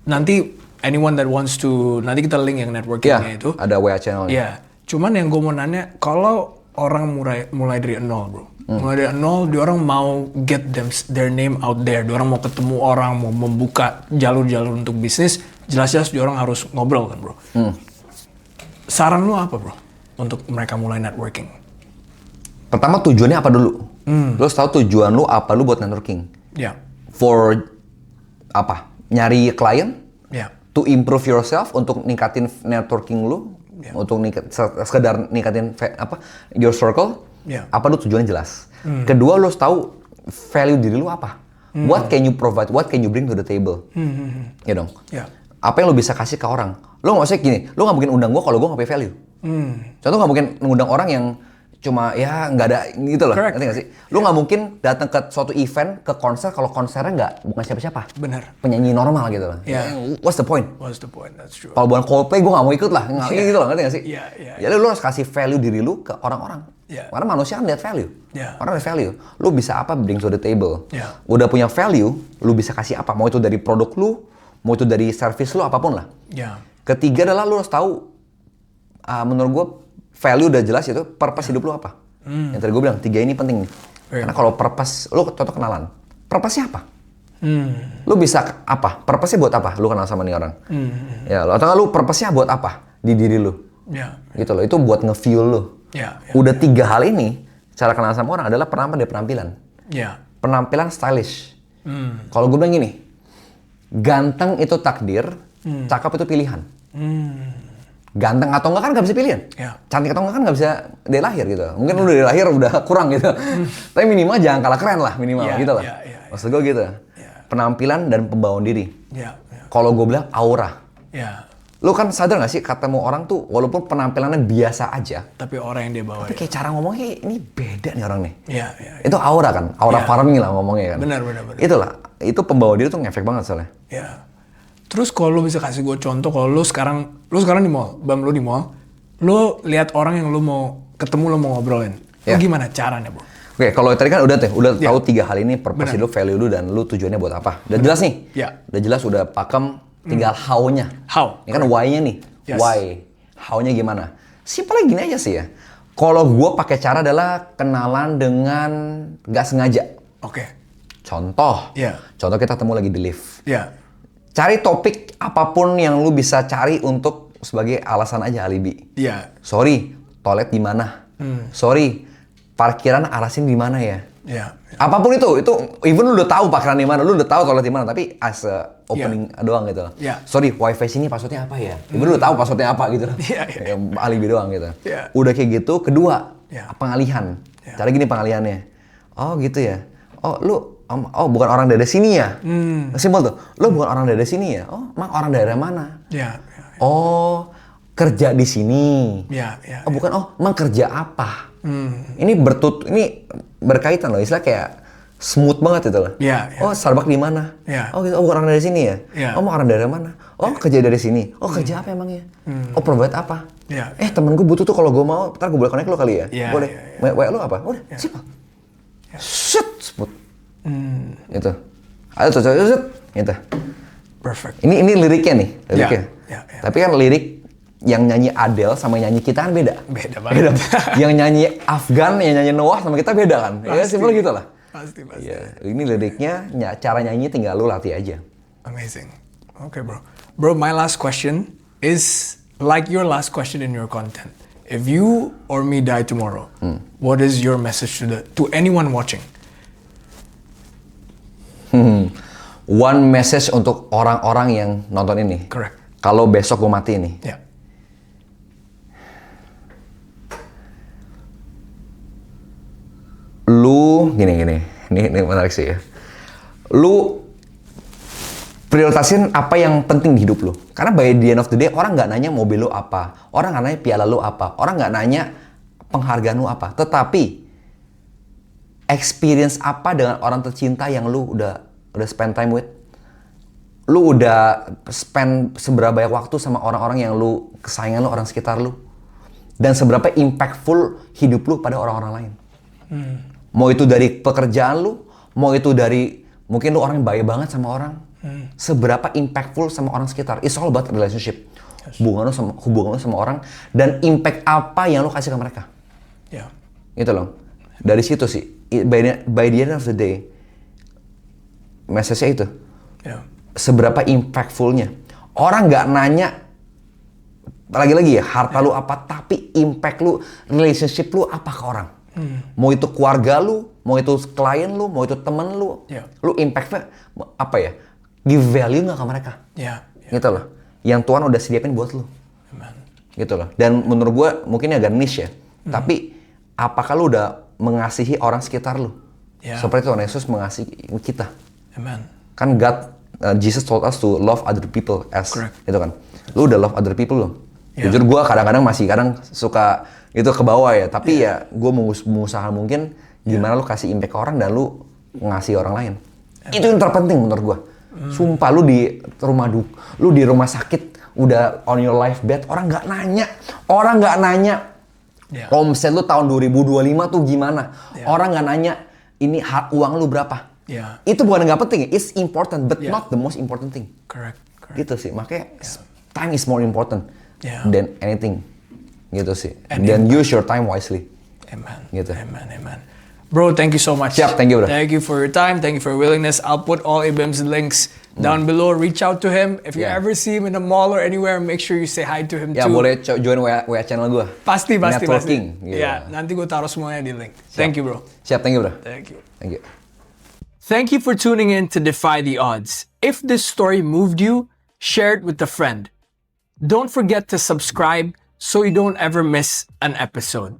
nanti anyone that wants to, nanti kita link yang networkingnya itu. Ada WA channel. Ya. Cuman yang gue mau nanya, kalau orang mulai dari nol, bro. Mulai dari nol, dia orang mau get their name out there. Dia orang mau ketemu orang, mau membuka jalur-jalur untuk bisnis. Jelas-jelas dia orang harus ngobrol kan, bro. Saran lu apa, bro, untuk mereka mulai networking? Pertama tujuannya apa dulu? Lu harus tahu tujuan lu apa lu buat networking. Ya. For apa? Nyari klien? Ya. To improve yourself, untuk ningkatin networking lu, untuk sekedar ningkatin your circle. Apa lu tujuannya jelas. Kedua lu harus tahu value diri lu apa. What can you provide? What can you bring to the table? Ya dong. Ya. Apa yang lu bisa kasih ke orang? Lu nggak usah gini. Lu nggak mungkin undang gua kalau gua nggak punya value. Contoh nggak mungkin ngundang orang yang cuma ya nggak ada gitu loh. Correct. Ngerti nggak sih? Lu nggak mungkin datang ke suatu event, ke konser kalau konsernya bukan siapa-siapa. Benar. Penyanyi normal gitu loh. Yeah. What's the point? What's the point? That's true. Kalau bukan Coldplay gue nggak mau ikut lah. Nggak gitu loh, ngerti nggak sih? Iya, iya, Jadi lu harus kasih value diri lu ke orang-orang. Iya. Karena manusia kan lihat value. Iya. Orang lihat value. Lu bisa apa bring to the table. Iya. Udah punya value, lu bisa kasih apa. Mau itu dari produk lu, mau itu dari service lu, apapun lah. Ya. Ketiga adalah lu harus tahu, menurut gue value udah jelas itu, purpose hidup lu apa. Yang tadi gue bilang, 3 ini penting nih. Karena kalau purpose, lu contoh kenalan. Purpose-nya apa? Lu bisa apa? Purpose-nya buat apa? Lu kenal sama nih orang. Ya, atau lu purpose-nya buat apa di diri lu? Ya. Gitu loh, itu buat nge-fuel lu. Ya. Udah 3 hal ini, cara kenal sama orang adalah penampilan. Ya. Penampilan stylish. Kalau gue bilang gini, ganteng itu takdir, cakep itu pilihan. Ganteng atau enggak kan nggak bisa pilihan. Ya. Cantik atau enggak kan nggak bisa dari lahir gitu. Mungkin lu dari lahir udah kurang gitu. Tapi minimal jangan kalah keren lah minimal Ya, gitu lah. ya. Maksud gue gitu. Penampilan dan pembawaan diri. Ya. Kalau gue bilang aura. Ya. Lu kan sadar gak sih ketemu orang tuh walaupun penampilannya biasa aja. Tapi orang yang dia bawa. Tapi kayak cara ngomongnya ini beda nih orang nih. Ya. Itu aura kan. Aura farming lah ngomongnya kan. Benar. Itulah. Itu pembawa diri tuh ngefek banget soalnya. Ya. Terus kalau lu bisa kasih gue contoh, kalau lu sekarang di mall, Bam, lu di mall, lu lihat orang yang lu mau ketemu, lu mau ngobrolin. Lu gimana caranya, bro? Oke, kalau tadi kan udah tahu 3 hal ini, purpose lu, value lu, dan lu tujuannya buat apa. Udah jelas nih. Ya. Udah jelas, udah pakem, tinggal how-nya. How. Ini kan why-nya nih. Yes. Why. How-nya gimana? Simpelnya gini aja sih ya. Kalau gue pakai cara adalah kenalan dengan gak sengaja. Oke. Contoh. Yeah. Contoh kita ketemu lagi di lift. Yeah. Cari topik apapun yang lu bisa cari untuk sebagai alasan aja alibi. Yeah. Sorry, toilet di mana? Sorry, parkiran arah sini di mana ya? Yeah. Apapun itu even lu udah tahu parkiran di mana, lu udah tahu toilet di mana, tapi as a opening doang gitu. Yeah. Sorry, wifi sini passwordnya apa ya? Even lu udah tahu passwordnya apa gitu. Yeah. Alibi doang gitu. Yeah. Udah kayak gitu, kedua, pengalihan. Yeah. Cara gini pengalihannya. Oh gitu ya. Oh lu bukan orang daerah sini ya? Simpel tuh. Lu bukan orang daerah sini ya? Oh, emang orang daerah mana? Yeah. Oh, kerja di sini. Yeah. Oh, bukan. Oh, emang kerja apa? Ini berkaitan loh. Istilah kayak smooth banget itu loh. Yeah. Oh, Starbucks di mana? Yeah. Oh, gitu. Oh, bukan orang dari sini ya? Yeah. Oh, emang orang daerah mana? Oh, kerja dari sini. Oh, kerja apa emangnya? Oh, provide apa? Yeah. Temen gue butuh tuh, kalau gue mau, ntar gue boleh connect lo kali ya? Yeah, Boleh. yeah. WA lo apa? Udah, simple. Shut, smooth. Gitu. Ada tuh, gitu. Perfect. Ini liriknya nih, liriknya. Yeah. Tapi kan lirik yang nyanyi Adele sama yang nyanyi kita kan beda. Beda banget. Yang nyanyi Afgan, yang nyanyi Noah sama kita beda kan? Ya simpel gitu lah. Pasti. Ya, ini liriknya, cara nyanyi tinggal lu latih aja. Amazing. Okay, bro. Bro, my last question is like your last question in your content. If you or me die tomorrow, what is your message to anyone watching? One message untuk orang-orang yang nonton ini. Correct. Kalau besok gue mati nih. Yeah. Lu gini. Ini menarik sih ya. Lu prioritasin apa yang penting di hidup lu. Karena by the end of the day, orang nggak nanya mobil lu apa, orang nggak nanya piala lu apa, orang nggak nanya penghargaan lu apa. Tetapi experience apa dengan orang tercinta yang lu udah spend time with? Lu udah spend seberapa banyak waktu sama orang-orang yang lu kesayangan lu, orang sekitar lu? Dan seberapa impactful hidup lu pada orang-orang lain? Mau itu dari pekerjaan lu, mau itu dari mungkin lu orang yang baik banget sama orang. Seberapa impactful sama orang sekitar? It's all about relationship. Yes. Hubungan lu sama orang dan impact apa yang lu kasih ke mereka. Yeah. Gitu loh. Dari situ sih. By the end of the day, message-nya itu. Yeah. Seberapa impactful-nya. Orang nggak nanya lagi-lagi ya harta lu apa, tapi impact lu, relationship lu apa ke orang. Mau itu keluarga lu, mau itu klien lu, mau itu temen lu, lu impact-nya apa ya? Give value nggak ke mereka? Gitu loh. Yang Tuhan udah sediain buat lu. Amen. Gitu loh. Dan menurut gue mungkin agak niche ya. Tapi apakah lu udah mengasihi orang sekitar lu? Seperti Tuhan Yesus mengasihi kita. Amen. Kan Jesus told us to love other people as. Correct. Gitu kan. Lu udah love other people lu. Jujur gue kadang-kadang suka itu ke bawah ya. Tapi ya gue mengusaha mungkin gimana lu kasih impact ke orang dan lu ngasih orang lain. Itu yang terpenting menurut gue. Sumpah lu di rumah sakit udah on your life bed, orang nggak nanya omset lu tahun 2025 tuh gimana, orang nggak nanya ini uang lu berapa. Itu bukan nggak penting, it's important but not the most important thing. Correct. Gitu sih, makanya time is more important than anything. Gitu sih. Dan use your time wisely. Amen. Gitu. Amen. Bro, thank you so much. Siap, thank you bro. Thank you for your time. Thank you for your willingness. I'll put all Ibem's links down below. Reach out to him. If you ever see him in a mall or anywhere, make sure you say hi to him too. Ya boleh join WA channel gue. Pasti. Networking. Gitu. Ya, nanti gue taruh semuanya di link. Thank you bro. Siap, thank you bro. Thank you. Thank you. Thank you for tuning in to Defy the Odds. If this story moved you, share it with a friend. Don't forget to subscribe so you don't ever miss an episode.